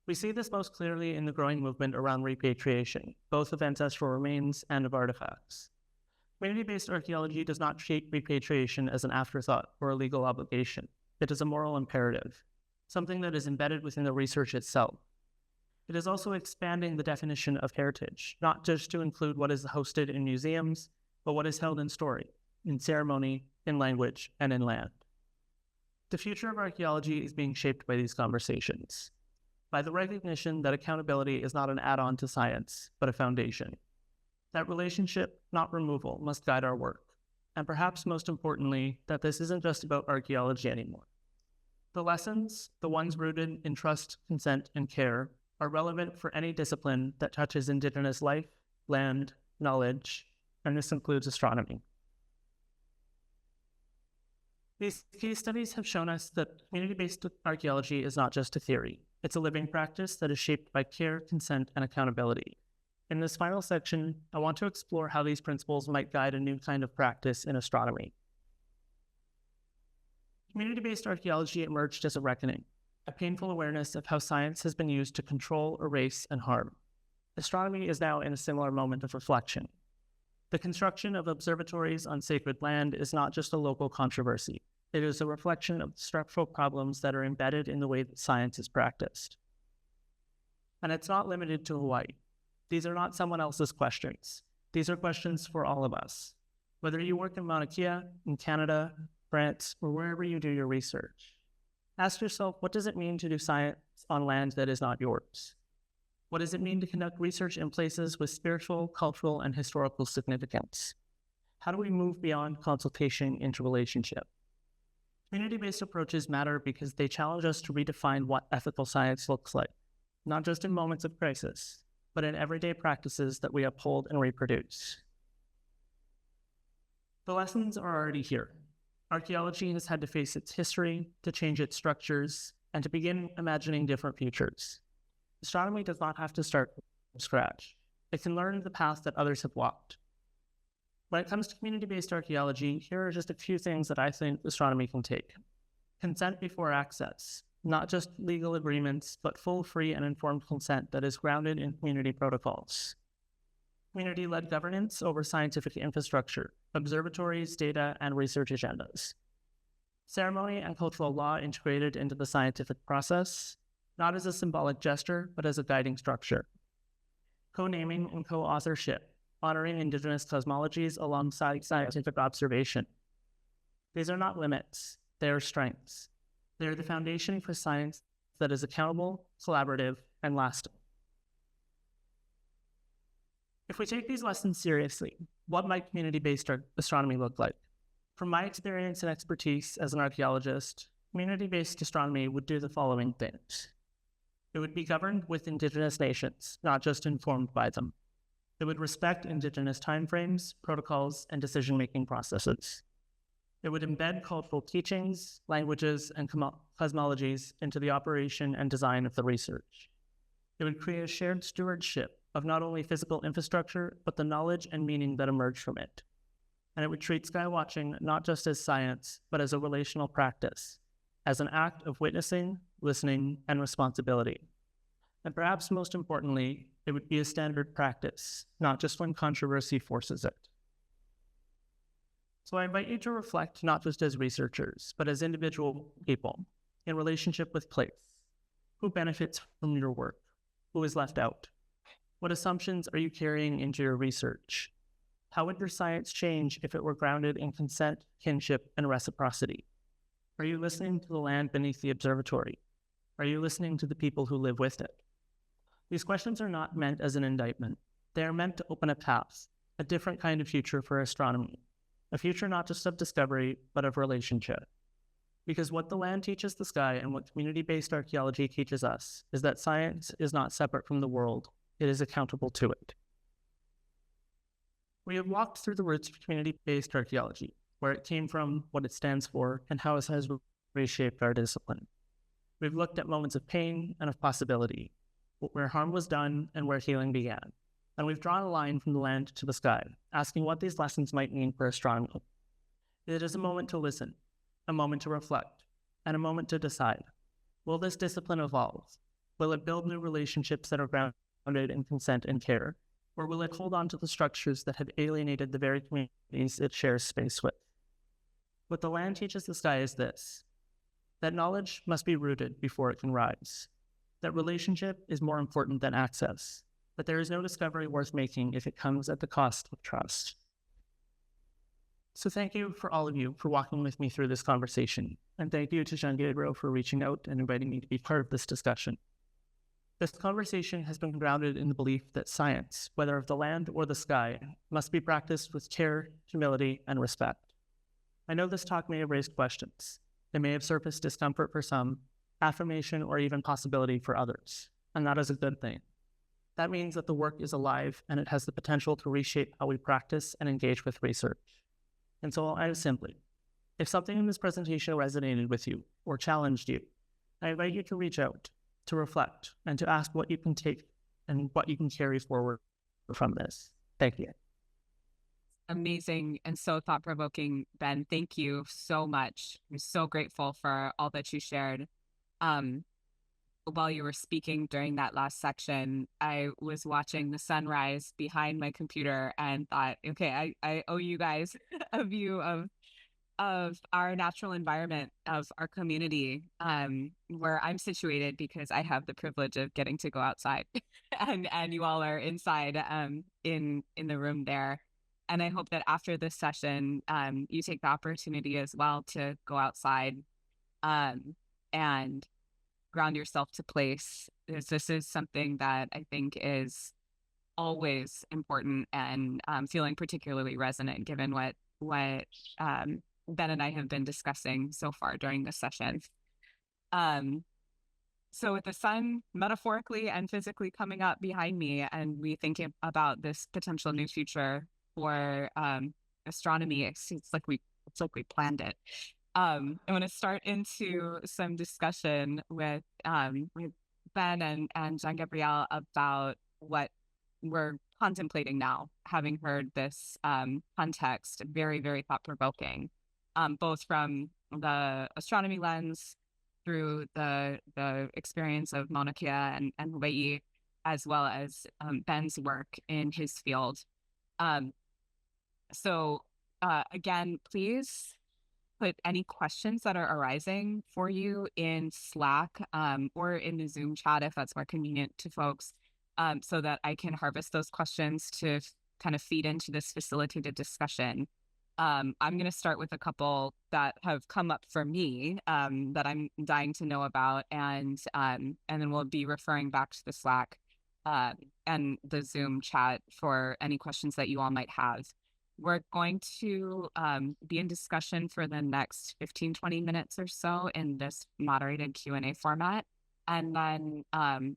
We see this most clearly in the growing movement around repatriation, both of ancestral remains and of artifacts. Community-based archaeology does not treat repatriation as an afterthought or a legal obligation. It is a moral imperative, something that is embedded within the research itself. It is also expanding the definition of heritage, not just to include what is hosted in museums, but what is held in story, in ceremony, in language, and in land. The future of archaeology is being shaped by these conversations, by the recognition that accountability is not an add-on to science, but a foundation. That relationship, not removal, must guide our work. And perhaps most importantly, that this isn't just about archaeology anymore. The lessons, the ones rooted in trust, consent, and care, are relevant for any discipline that touches Indigenous life, land, knowledge, and this includes astronomy. These case studies have shown us that community-based archaeology is not just a theory. It's a living practice that is shaped by care, consent, and accountability. In this final section, I want to explore how these principles might guide a new kind of practice in astronomy. Community-based archaeology emerged as a reckoning, a painful awareness of how science has been used to control, erase, and harm. Astronomy is now in a similar moment of reflection. The construction of observatories on sacred land is not just a local controversy. It is a reflection of the structural problems that are embedded in the way that science is practiced. And it's not limited to Hawaii. These are not someone else's questions. These are questions for all of us. Whether you work in Mauna Kea, in Canada, France, or wherever you do your research, ask yourself, what does it mean to do science on land that is not yours? What does it mean to conduct research in places with spiritual, cultural, and historical significance? How do we move beyond consultation into relationship? Community-based approaches matter because they challenge us to redefine what ethical science looks like, not just in moments of crisis, but in everyday practices that we uphold and reproduce. The lessons are already here. Archaeology has had to face its history, to change its structures, and to begin imagining different futures. Astronomy does not have to start from scratch. It can learn the path that others have walked. When it comes to community-based archaeology, here are just a few things that I think astronomy can take. Consent before access, not just legal agreements, but full, free, and informed consent that is grounded in community protocols. Community-led governance over scientific infrastructure, observatories, data, and research agendas. Ceremony and cultural law integrated into the scientific process, not as a symbolic gesture, but as a guiding structure. Co-naming and co-authorship, honoring indigenous cosmologies alongside scientific observation. These are not limits, they are strengths. They are the foundation for science that is accountable, collaborative, and lasting. If we take these lessons seriously, what might community-based astronomy look like? From my experience and expertise as an archaeologist, community-based astronomy would do the following things. It would be governed with Indigenous nations, not just informed by them. It would respect Indigenous timeframes, protocols, and decision-making processes. It would embed cultural teachings, languages, and cosmologies into the operation and design of the research. It would create a shared stewardship of not only physical infrastructure, but the knowledge and meaning that emerge from it. And it would treat skywatching not just as science, but as a relational practice, as an act of witnessing, listening, and responsibility. And perhaps most importantly, it would be a standard practice, not just when controversy forces it. So I invite you to reflect not just as researchers, but as individual people in relationship with place. Who benefits from your work? Who is left out? What assumptions are you carrying into your research? How would your science change if it were grounded in consent, kinship, and reciprocity? Are you listening to the land beneath the observatory? Are you listening to the people who live with it? These questions are not meant as an indictment. They are meant to open a path, a different kind of future for astronomy. A future not just of discovery, but of relationship. Because what the land teaches the sky and what community-based archaeology teaches us is that science is not separate from the world, it is accountable to it. We have walked through the roots of community-based archaeology, where it came from, what it stands for, and how it has reshaped our discipline. We've looked at moments of pain and of possibility, where harm was done and where healing began. And we've drawn a line from the land to the sky, asking what these lessons might mean for astronomy. It is a moment to listen, a moment to reflect, and a moment to decide. Will this discipline evolve? Will it build new relationships that are grounded in consent and care? Or will it hold on to the structures that have alienated the very communities it shares space with? What the land teaches the sky is this: that knowledge must be rooted before it can rise, that relationship is more important than access, that there is no discovery worth making if it comes at the cost of trust. So thank you for all of you for walking with me through this conversation, and thank you to Jean-Gabriel for reaching out and inviting me to be part of this discussion. This conversation has been grounded in the belief that science, whether of the land or the sky, must be practiced with care, humility, and respect. I know this talk may have raised questions. It may have surfaced discomfort for some, affirmation, or even possibility for others, and that is a good thing. That means that the work is alive and it has the potential to reshape how we practice and engage with research. And so I'll end simply. If something in this presentation resonated with you or challenged you, I invite you to reach out, to reflect, and to ask what you can take and what you can carry forward from this. Thank you. Amazing and so thought-provoking, Ben. Thank you so much. I'm so grateful for all that you shared. While you were speaking during that last section, I was watching the sunrise behind my computer and thought, okay, I owe you guys a view of our natural environment, of our community, where I'm situated, because I have the privilege of getting to go outside and you all are inside in the room there. And I hope that after this session, you take the opportunity as well to go outside and ground yourself to place. This is something that I think is always important and feeling particularly resonant given what Ben and I have been discussing so far during this session. So with the sun metaphorically and physically coming up behind me, and we think about this potential new future for astronomy, it's like we planned it. I want to start into some discussion with Ben and Jean-Gabriel about what we're contemplating now, having heard this context, very, very thought-provoking, both from the astronomy lens, through the experience of Mauna Kea and Hawaii, as well as Ben's work in his field. So again, please put any questions that are arising for you in Slack or in the Zoom chat if that's more convenient to folks, so that I can harvest those questions to kind of feed into this facilitated discussion. I'm going to start with a couple that have come up for me that I'm dying to know about, and then we'll be referring back to the Slack and the Zoom chat for any questions that you all might have. We're going to be in discussion for the next 15-20 minutes or so in this moderated Q&A format. And then I'm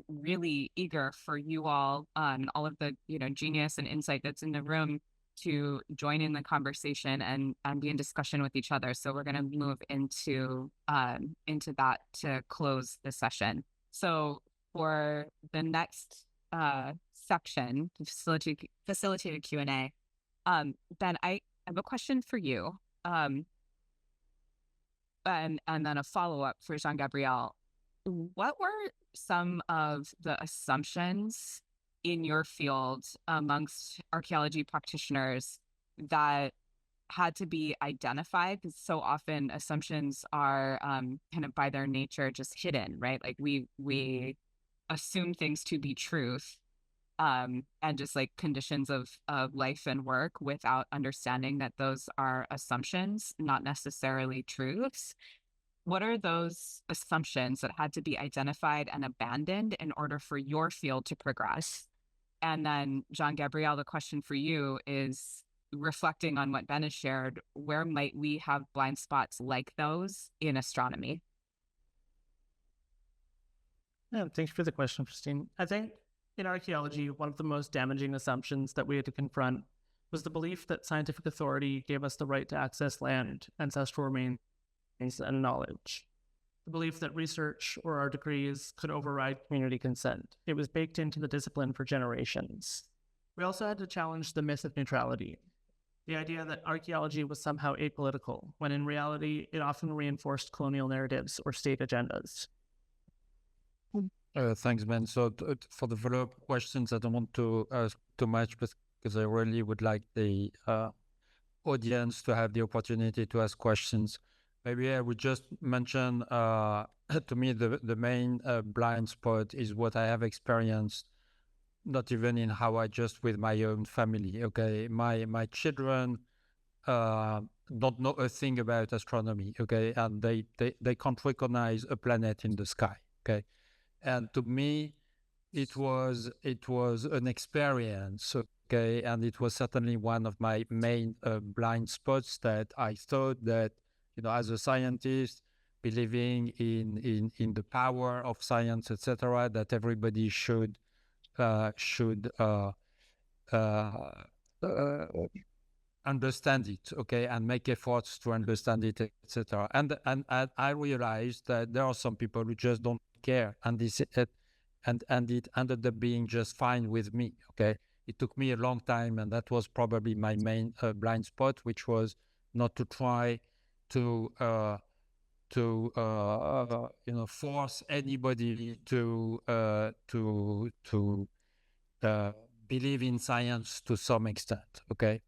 really eager for you all, all of the genius and insight that's in the room, to join in the conversation and be in discussion with each other. So we're going to move into that to close the session. So for the next section, facilitated Q&A, Ben, I have a question for you, and then a follow-up for Jean-Gabriel. What were some of the assumptions in your field amongst archaeology practitioners that had to be identified? Because so often assumptions are kind of by their nature just hidden, right? Like we assume things to be truth, and just like conditions of life and work without understanding that those are assumptions, not necessarily truths. What are those assumptions that had to be identified and abandoned in order for your field to progress? And then, Jean-Gabriel, the question for you is, reflecting on what Ben has shared, where might we have blind spots like those in astronomy? Yeah, thanks for the question, Christine. I think in archaeology, one of the most damaging assumptions that we had to confront was the belief that scientific authority gave us the right to access land, ancestral remains, and knowledge. The belief that research or our degrees could override community consent. It was baked into the discipline for generations. We also had to challenge the myth of neutrality, the idea that archaeology was somehow apolitical, when in reality, it often reinforced colonial narratives or state agendas. Thanks, Ben. So for the follow-up questions, I don't want to ask too much because I really would like the audience to have the opportunity to ask questions. Maybe I would just mention, to me, the main blind spot is what I have experienced, not even in how I just with my own family. Okay, my children don't know a thing about astronomy. Okay, and they can't recognize a planet in the sky. Okay, and to me, it was an experience. Okay, and it was certainly one of my main blind spots that I thought that, as a scientist, believing in the power of science, etc., that everybody should understand it, okay, and make efforts to understand it, etc. And I realized that there are some people who just don't care, and and it ended up being just fine with me. Okay, it took me a long time, and that was probably my main blind spot, which was not to try to force anybody to believe in science to some extent. Okay,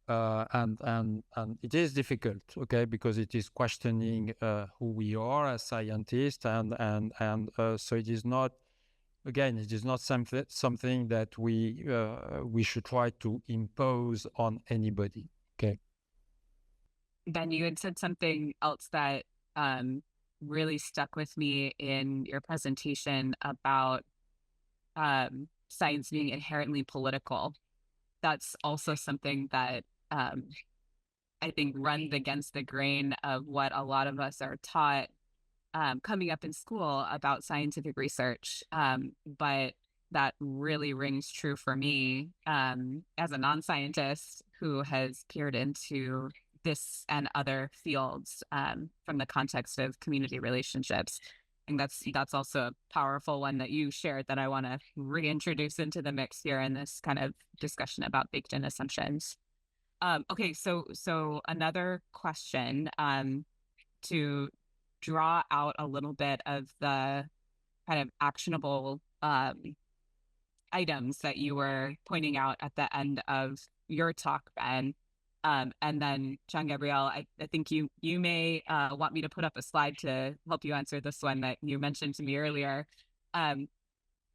and it is difficult. Okay, because it is questioning who we are as scientists, and so it is not. Again, it is not something that we should try to impose on anybody. Okay. Ben, you had said something else that really stuck with me in your presentation about science being inherently political. That's also something that I think runs against the grain of what a lot of us are taught coming up in school about scientific research. But that really rings true for me as a non-scientist who has peered into this and other fields from the context of community relationships. And that's also a powerful one that you shared that I want to reintroduce into the mix here in this kind of discussion about baked-in assumptions. Okay, so another question to draw out a little bit of the kind of actionable items that you were pointing out at the end of your talk, Ben. And then Jean-Gabriel, I think you may want me to put up a slide to help you answer this one that you mentioned to me earlier.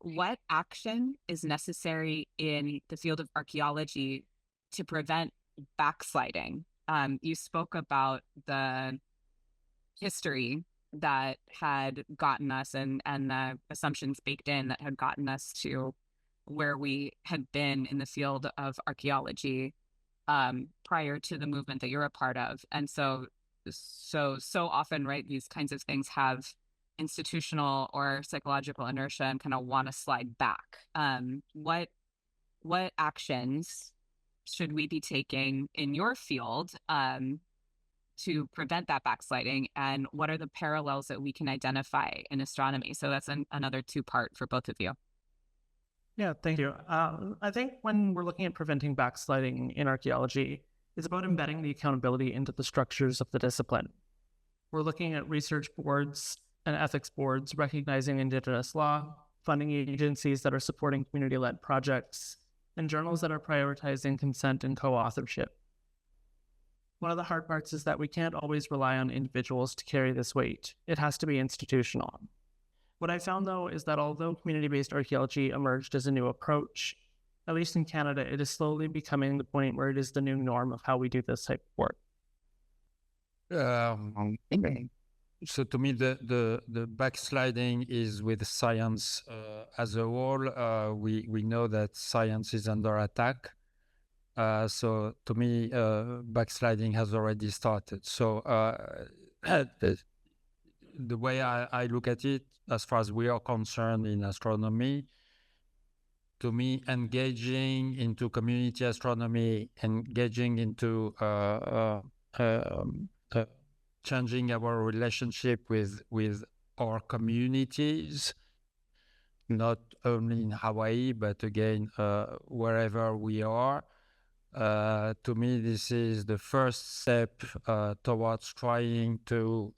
what action is necessary in the field of archaeology to prevent backsliding? You spoke about the history that had gotten us and the assumptions baked in that had gotten us to where we had been in the field of archaeology prior to the movement that you're a part of. And so often, right, these kinds of things have institutional or psychological inertia and kind of want to slide back. What actions should we be taking in your field to prevent that backsliding, and what are the parallels that we can identify in astronomy? So that's another two-part for both of you. Yeah, thank you. I think when we're looking at preventing backsliding in archaeology, it's about embedding the accountability into the structures of the discipline. We're looking at research boards and ethics boards recognizing Indigenous law, funding agencies that are supporting community-led projects, and journals that are prioritizing consent and co-authorship. One of the hard parts is that we can't always rely on individuals to carry this weight. It has to be institutional. What I found, though, is that although community-based archaeology emerged as a new approach, at least in Canada, it is slowly becoming the point where it is the new norm of how we do this type of work. So to me, the backsliding is with science as a whole. We know that science is under attack. So to me, backsliding has already started. So the way I look at it, as far as we are concerned in astronomy, to me, engaging into community astronomy, engaging into changing our relationship with our communities, not only in Hawaii, but again, wherever we are. To me, this is the first step towards trying to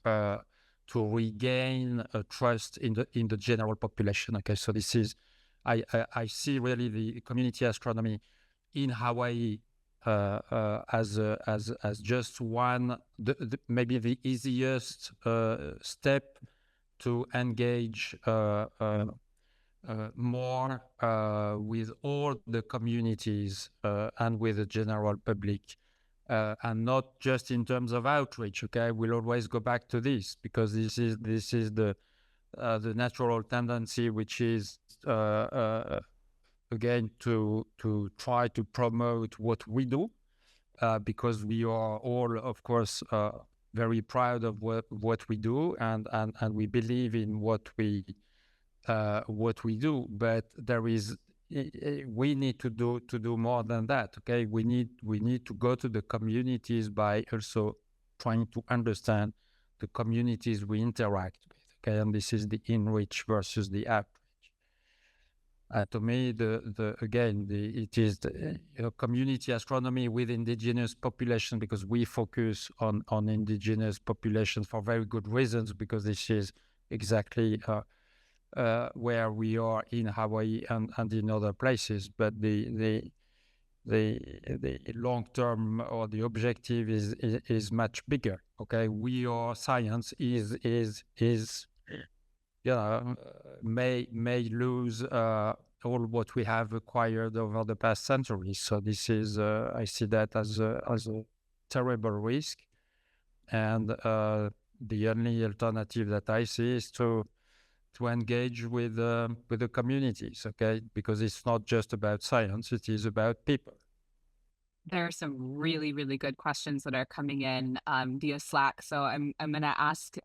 regain trust in the general population. Okay, so this is, I see really the community astronomy in Hawaii as just one, maybe the easiest step to engage more with all the communities and with the general public, and not just in terms of outreach. Okay, we'll always go back to this because this is the natural tendency, which is again to try to promote what we do, because we are all, of course, very proud of what we do, and we believe in what we do. But there is, we need to do more than that. Okay, we need to go to the communities by also trying to understand the communities we interact with. Okay, and this is the in-reach versus the outreach. To me, it is the community astronomy with indigenous population, because we focus on indigenous populations for very good reasons, because this is exactly where we are in Hawaii and in other places. But the long term, or the objective is much bigger. Okay, science is may lose all what we have acquired over the past centuries. So this is, I see that as a terrible risk, and the only alternative that I see is to engage with the communities. Okay, because it's not just about science; it is about people. There are some really, really good questions that are coming in via Slack. So I'm going to ask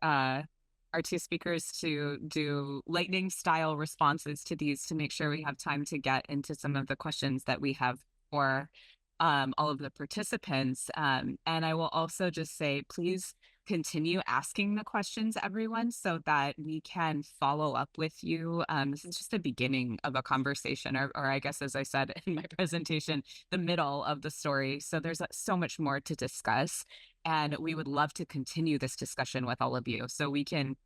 our two speakers to do lightning style responses to these to make sure we have time to get into some of the questions that we have for all of the participants. And I will also just say, please continue asking the questions, everyone, so that we can follow up with you. This is just the beginning of a conversation, or I guess, as I said in my presentation, the middle of the story. So there's so much more to discuss, and we would love to continue this discussion with all of you. So we can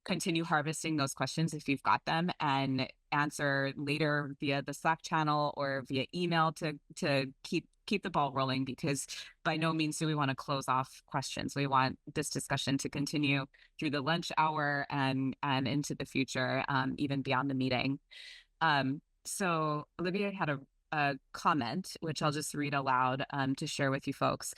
continue harvesting those questions if you've got them, and answer later via the Slack channel or via email to keep the ball rolling, because by no means do we want to close off questions. We want this discussion to continue through the lunch hour and into the future, even beyond the meeting. So Olivia had a comment, which I'll just read aloud to share with you folks.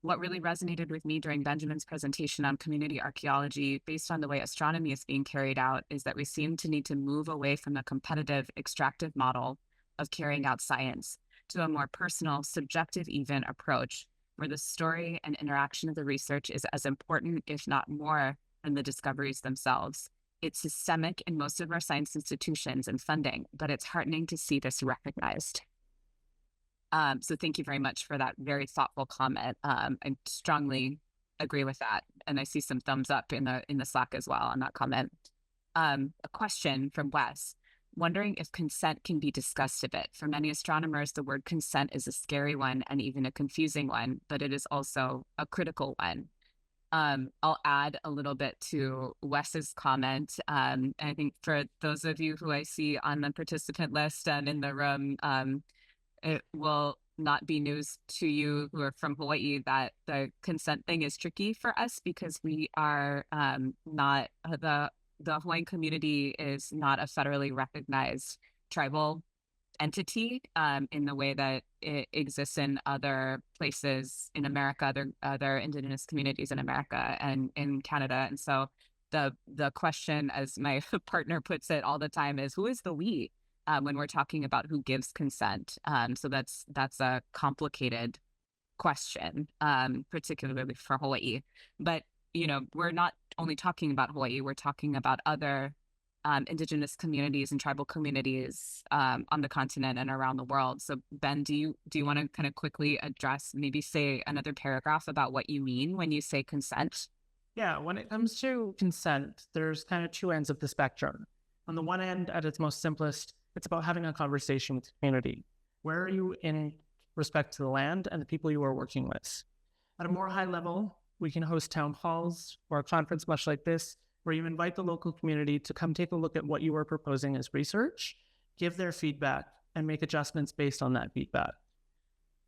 What really resonated with me during Benjamin's presentation on community archaeology, based on the way astronomy is being carried out, is that we seem to need to move away from the competitive, extractive model of carrying out science to a more personal, subjective even approach, where the story and interaction of the research is as important, if not more, than the discoveries themselves. It's systemic in most of our science institutions and funding, but it's heartening to see this recognized. So thank you very much for that very thoughtful comment. I strongly agree with that. And I see some thumbs up in the Slack as well on that comment. A question from Wes, wondering if consent can be discussed a bit. For many astronomers, the word consent is a scary one and even a confusing one, but it is also a critical one. I'll add a little bit to Wes's comment. And I think for those of you who I see on the participant list and in the room, it will not be news to you who are from Hawaii that the consent thing is tricky for us because we are not, the Hawaiian community is not a federally recognized tribal entity in the way that it exists in other places in America, other indigenous communities in America and in Canada. And so the question, as my partner puts it all the time, is who is the we? When we're talking about who gives consent. So that's a complicated question, particularly for Hawaii. But, you know, we're not only talking about Hawaii, we're talking about other indigenous communities and tribal communities on the continent and around the world. So Ben, do you want to kind of quickly address, maybe say another paragraph about what you mean when you say consent? Yeah, when it comes to consent, there's kind of two ends of the spectrum. On the one end, at its most simplest, it's about having a conversation with the community. Where are you in respect to the land and the people you are working with? At a more high level, we can host town halls or a conference much like this, where you invite the local community to come take a look at what you are proposing as research, give their feedback, and make adjustments based on that feedback.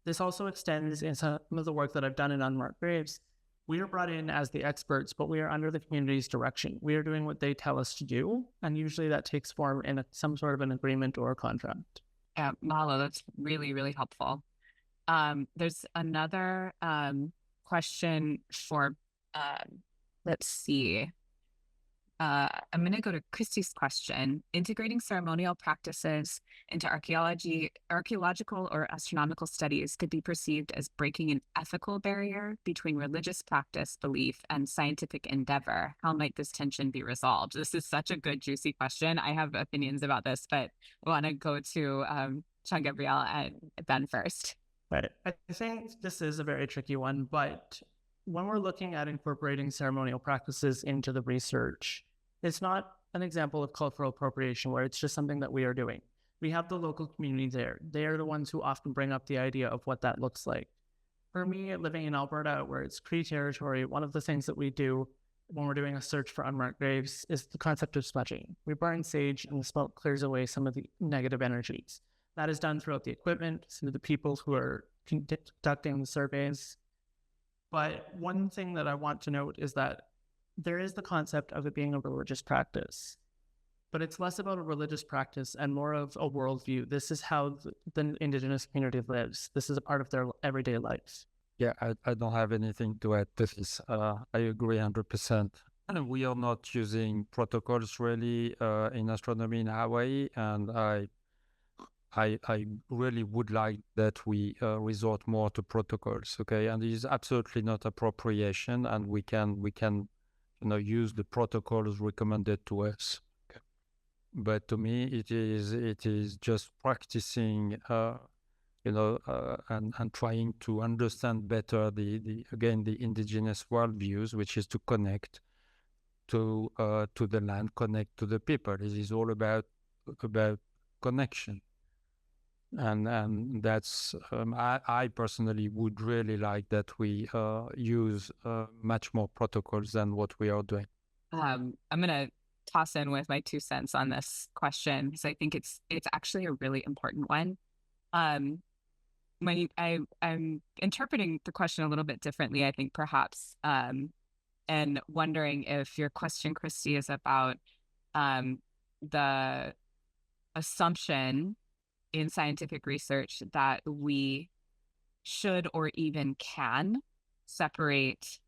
This also extends in some of the work that I've done in Unmarked Graves. We are brought in as the experts, but we are under the community's direction. We are doing what they tell us to do, and usually that takes form in some sort of an agreement or a contract. Yeah, Mahalo, that's really, really helpful. There's another question for, let's see. I'm going to go to Christy's question. Integrating ceremonial practices into archaeological or astronomical studies could be perceived as breaking an ethical barrier between religious practice, belief, and scientific endeavor. How might this tension be resolved? This is such a good, juicy question. I have opinions about this, but I want to go to Jean-Gabriel and Ben first. Right. I think this is a very tricky one, but when we're looking at incorporating ceremonial practices into the research, it's not an example of cultural appropriation where it's just something that we are doing. We have the local community there. They are the ones who often bring up the idea of what that looks like. For me, living in Alberta, where it's Cree territory, one of the things that we do when we're doing a search for unmarked graves is the concept of smudging. We burn sage and the smoke clears away some of the negative energies. That is done throughout the equipment, through the people who are conducting the surveys. But one thing that I want to note is that there is the concept of it being a religious practice, but it's less about a religious practice and more of a worldview. This is how the Indigenous community lives. This is a part of their everyday life. Yeah, I don't have anything to add to this. I agree 100%. We are not using protocols really in astronomy in Hawaii, and I really would like that we resort more to protocols, okay? And it is absolutely not appropriation, and we can use the protocols recommended to us. Okay. But to me, it is just practicing, and trying to understand better the indigenous worldviews, which is to connect to the land, connect to the people. It is all about connection. And that's I personally would really like that we use much more protocols than what we are doing. I'm gonna toss in with my 2 cents on this question because I think it's actually a really important one. I'm interpreting the question a little bit differently, I think perhaps, and wondering if your question, Christy, is about the assumption in scientific research that we should or even can separate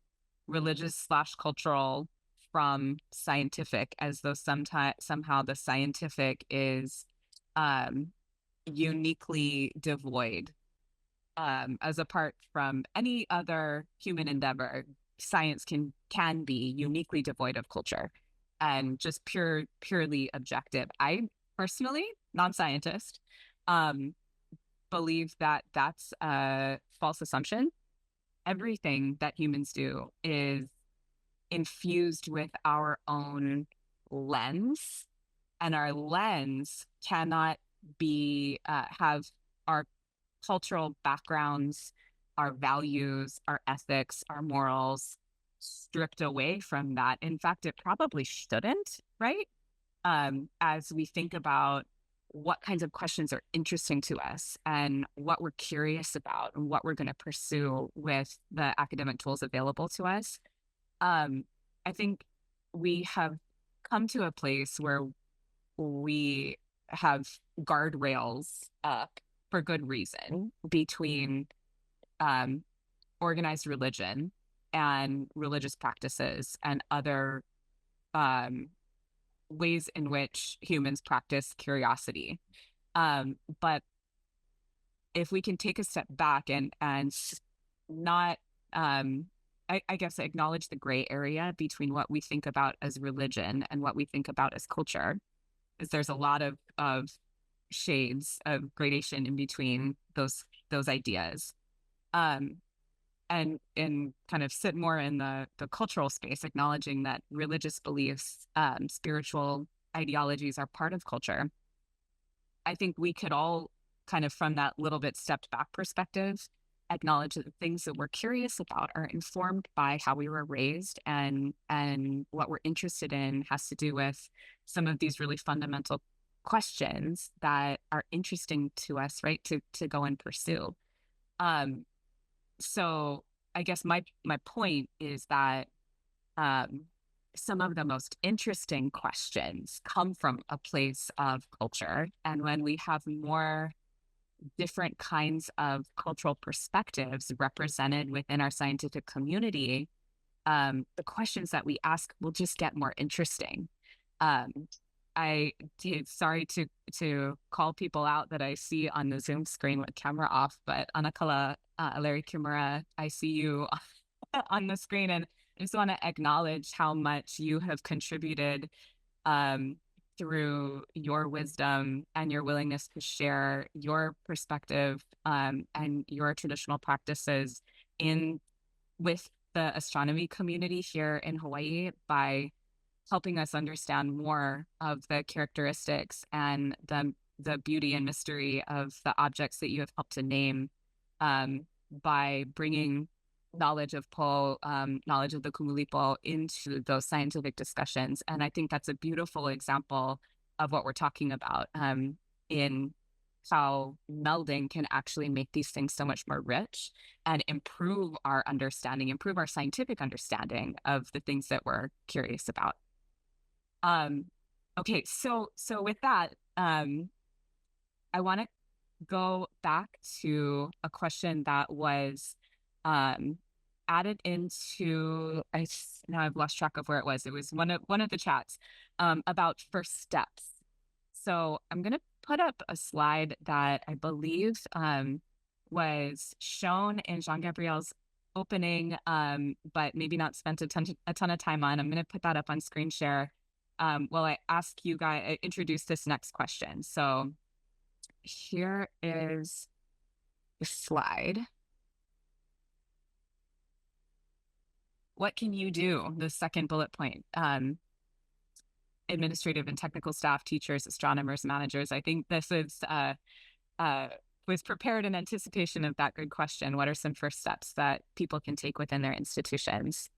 religious/cultural from scientific, as though somehow the scientific is uniquely devoid, as apart from any other human endeavor. Science can be uniquely devoid of culture and just purely objective. I personally, non-scientist, believe that that's a false assumption. Everything that humans do is infused with our own lens, and our lens cannot be have our cultural backgrounds, our values, our ethics, our morals stripped away from that. In fact, it probably shouldn't, right? As we think about what kinds of questions are interesting to us and what we're curious about and what we're going to pursue with the academic tools available to us. I think we have come to a place where we have guardrails up for good reason between organized religion and religious practices and other ways in which humans practice curiosity. But if we can take a step back and not, I guess, acknowledge the gray area between what we think about as religion and what we think about as culture, because there's a lot of shades of gradation in between those ideas. And kind of sit more in the cultural space, acknowledging that religious beliefs, spiritual ideologies are part of culture. I think we could all kind of, from that little bit stepped back perspective, acknowledge that the things that we're curious about are informed by how we were raised, and what we're interested in has to do with some of these really fundamental questions that are interesting to us, right, to go and pursue. So I guess my point is that some of the most interesting questions come from a place of culture. And when we have more different kinds of cultural perspectives represented within our scientific community, the questions that we ask will just get more interesting. Sorry to call people out that I see on the Zoom screen with camera off, but Anakala Larry Kimura, I see you on the screen, and I just want to acknowledge how much you have contributed through your wisdom and your willingness to share your perspective and your traditional practices with the astronomy community here in Hawaii, by helping us understand more of the characteristics and the beauty and mystery of the objects that you have helped to name, by bringing knowledge of Po, knowledge of the Kumulipo into those scientific discussions. And I think that's a beautiful example of what we're talking about, in how melding can actually make these things so much more rich and improve our understanding, improve our scientific understanding of the things that we're curious about. Okay, so with that, I want to go back to a question that was added into, now I've lost track of where it was. It was one of the chats about first steps. So I'm going to put up a slide that I believe was shown in Jean-Gabriel's opening, but maybe not spent a ton of time on. I'm going to put that up on screen share while I ask you guys, introduce this next question. So here is the slide. What can you do? The second bullet point. Administrative and technical staff, teachers, astronomers, managers. I think this is was prepared in anticipation of that good question. What are some first steps that people can take within their institutions?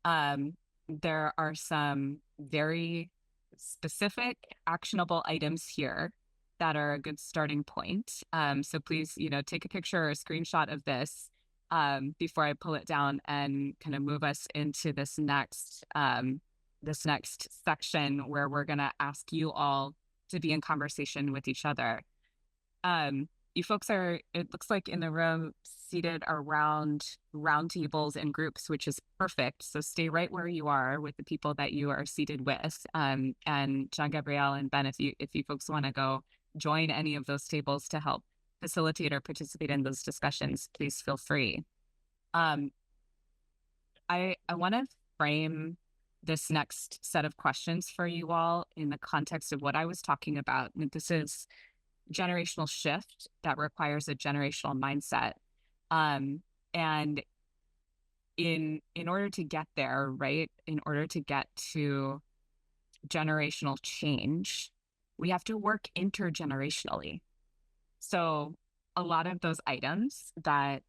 There are some very specific, actionable items here that are a good starting point. So please, take a picture or a screenshot of this before I pull it down and kind of move us into this next section, where we're going to ask you all to be in conversation with each other. You folks are, it looks like in the room, seated around round tables and groups, which is perfect. So stay right where you are with the people that you are seated with. And Jean-Gabriel and Ben, if you folks want to go join any of those tables to help facilitate or participate in those discussions, please feel free. I want to frame this next set of questions for you all in the context of what I was talking about. And this is generational shift that requires a generational mindset. And in order to get there, right, in order to get to generational change, we have to work intergenerationally. So a lot of those items that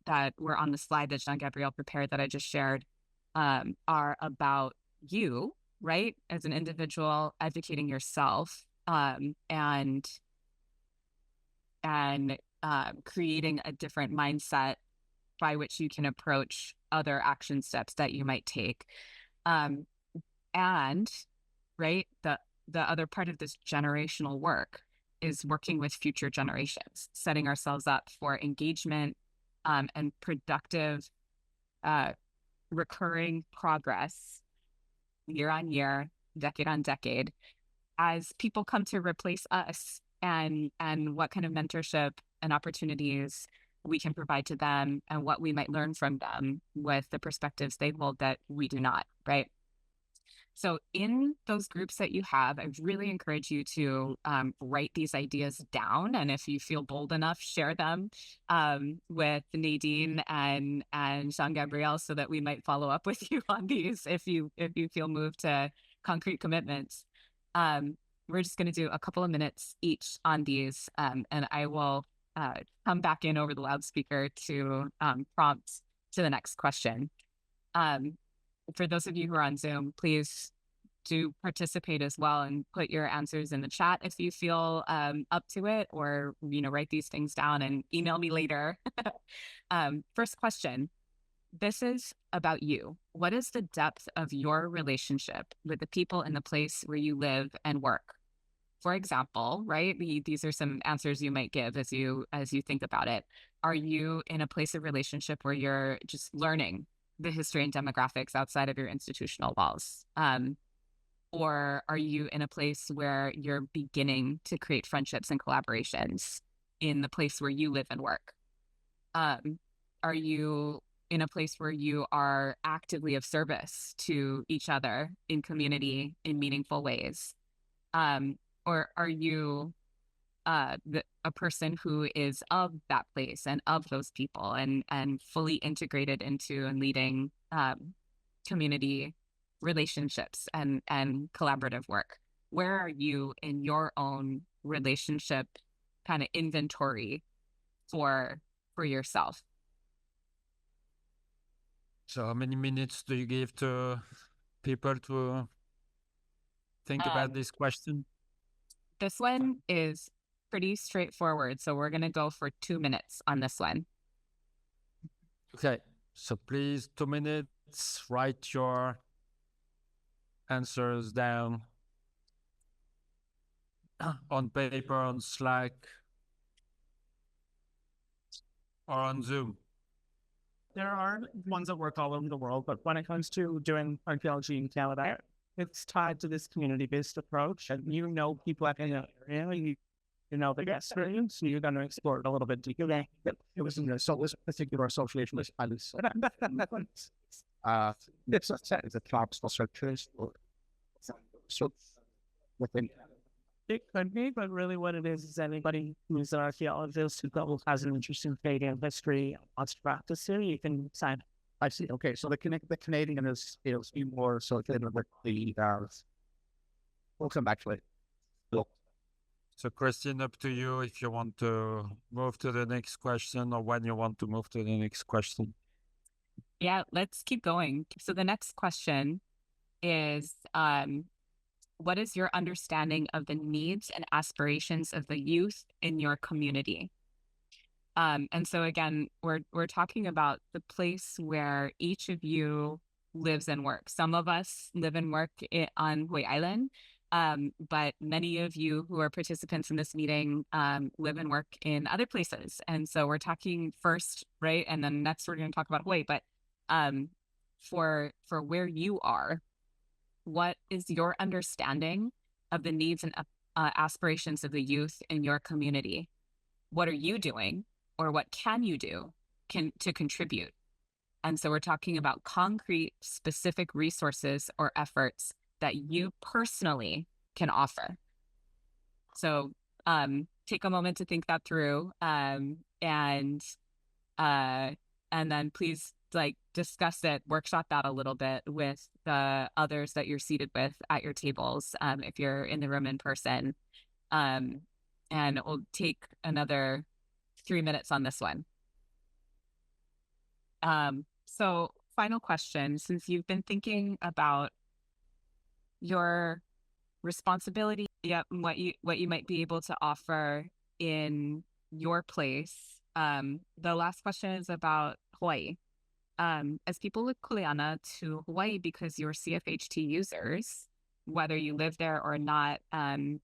that were on the slide that Jean-Gabriel prepared that I just shared are about you, right, as an individual, educating yourself, and creating a different mindset by which you can approach other action steps that you might take. And right, the other part of this generational work is working with future generations, setting ourselves up for engagement and productive recurring progress year on year, decade on decade, as people come to replace us, and what kind of mentorship and opportunities we can provide to them, and what we might learn from them with the perspectives they hold that we do not, right? So in those groups that you have, I really encourage you to write these ideas down. And if you feel bold enough, share them with Nadine and Jean-Gabriel, so that we might follow up with you on these if you feel moved to concrete commitments. We're just going to do a couple of minutes each on these, and I will come back in over the loudspeaker to prompt to the next question. For those of you who are on Zoom, please do participate as well and put your answers in the chat if you feel up to it, or write these things down and email me later. First question. This is about you. What is the depth of your relationship with the people in the place where you live and work? For example, right, these are some answers you might give as you think about it. Are you in a place of relationship where you're just learning the history and demographics outside of your institutional walls? Or are you in a place where you're beginning to create friendships and collaborations in the place where you live and work? Are you in a place where you are actively of service to each other in community in meaningful ways? Or are you a person who is of that place and of those people and fully integrated into and leading community relationships and collaborative work? Where are you in your own relationship kind of inventory for yourself? So how many minutes do you give to people to think about this question? This one is pretty straightforward, so we're going to go for 2 minutes on this one. Okay, so please, 2 minutes, write your answers down on paper, on Slack, or on Zoom. There are ones that work all over the world, but when it comes to doing archaeology in Canada, it's tied to this community-based approach. And people in the area, you know the experience, so you're going to explore it a little bit deeper. It was in a particular association with others. It's a tribal structures. So within it could be, but really what it is anybody who's an archaeologist who has an interest in Canadian history, wants to practice here, you can sign up. I see. Okay, so the Canadian is more associated with the we'll come back to it. So Christine, up to you if you want to move to the next question or when you want to move to the next question. Yeah, let's keep going. So the next question is, what is your understanding of the needs and aspirations of the youth in your community? And so again, we're talking about the place where each of you lives and works. Some of us live and work on Hoi Island. But many of you who are participants in this meeting live and work in other places. And so we're talking first, right? And then next we're going to talk about Hawaii. But for where you are, what is your understanding of the needs and aspirations of the youth in your community? What are you doing, or what can you do to contribute? And so we're talking about concrete, specific resources or efforts that you personally can offer. So take a moment to think that through, and then please discuss it, workshop that a little bit with the others that you're seated with at your tables, if you're in the room in person. And we'll take another 3 minutes on this one. So final question, since you've been thinking about your responsibility, what you might be able to offer in your place, the last question is about Hawaii. As people look kuleana to Hawaii because you're CFHT users, whether you live there or not,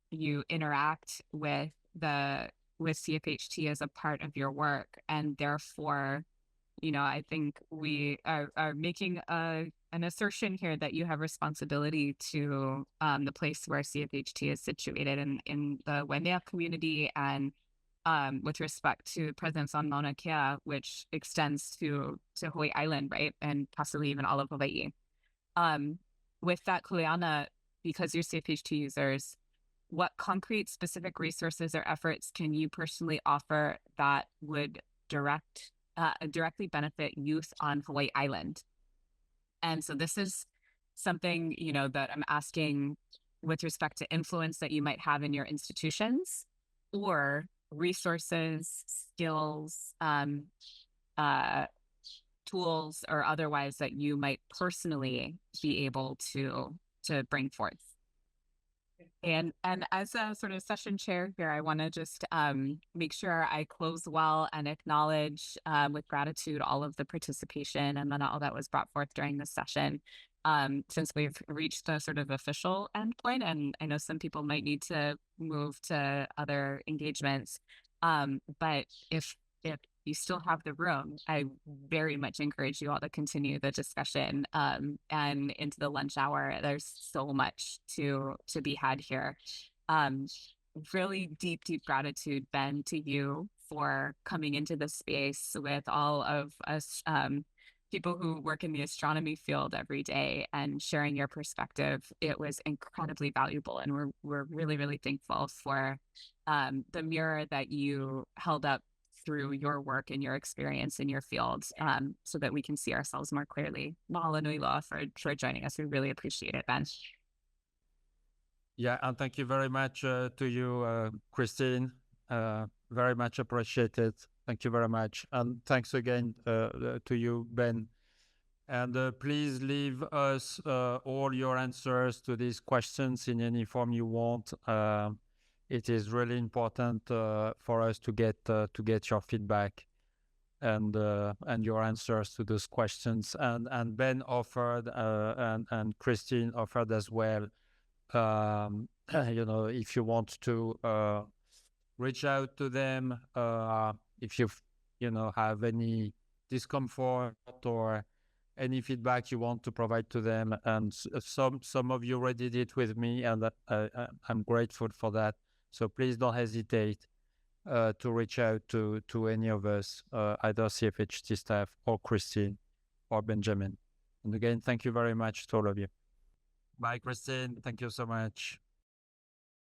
you interact with CFHT as a part of your work, and therefore, I think we are making an assertion here that you have responsibility to the place where CFHT is situated in the Waimea community, and with respect to presence on Mauna Kea, which extends to Hawaii Island, right? And possibly even all of Hawaii. With that kuleana, because you're CFHT users, what concrete specific resources or efforts can you personally offer that would directly benefit youth on Hawaii Island? And so this is something, that I'm asking with respect to influence that you might have in your institutions, or resources, skills, tools, or otherwise that you might personally be able to bring forth. And as a sort of session chair here, I want to just make sure I close well and acknowledge with gratitude all of the participation and then all that was brought forth during this session. Since we've reached a sort of official endpoint, and I know some people might need to move to other engagements, but if you still have the room, I very much encourage you all to continue the discussion and into the lunch hour. There's so much to be had here. Really deep gratitude, Ben, to you for coming into this space with all of us people who work in the astronomy field every day and sharing your perspective. It was incredibly valuable, and we're really, really thankful for the mirror that you held up through your work and your experience in your field, so that we can see ourselves more clearly. Mahalo nui loa for joining us. We really appreciate it, Ben. Yeah, and thank you very much to you, Christine. Very much appreciated. Thank you very much. And thanks again to you, Ben. And please leave us all your answers to these questions in any form you want. It is really important for us to get your feedback and your answers to those questions. And Ben offered and Christine offered as well. If you want to reach out to them, if you have any discomfort or any feedback you want to provide to them, and some of you already did with me, and I'm grateful for that. So please don't hesitate to reach out to any of us, either CFHT staff or Christine or Benjamin. And again, thank you very much to all of you. Bye, Christine. Thank you so much.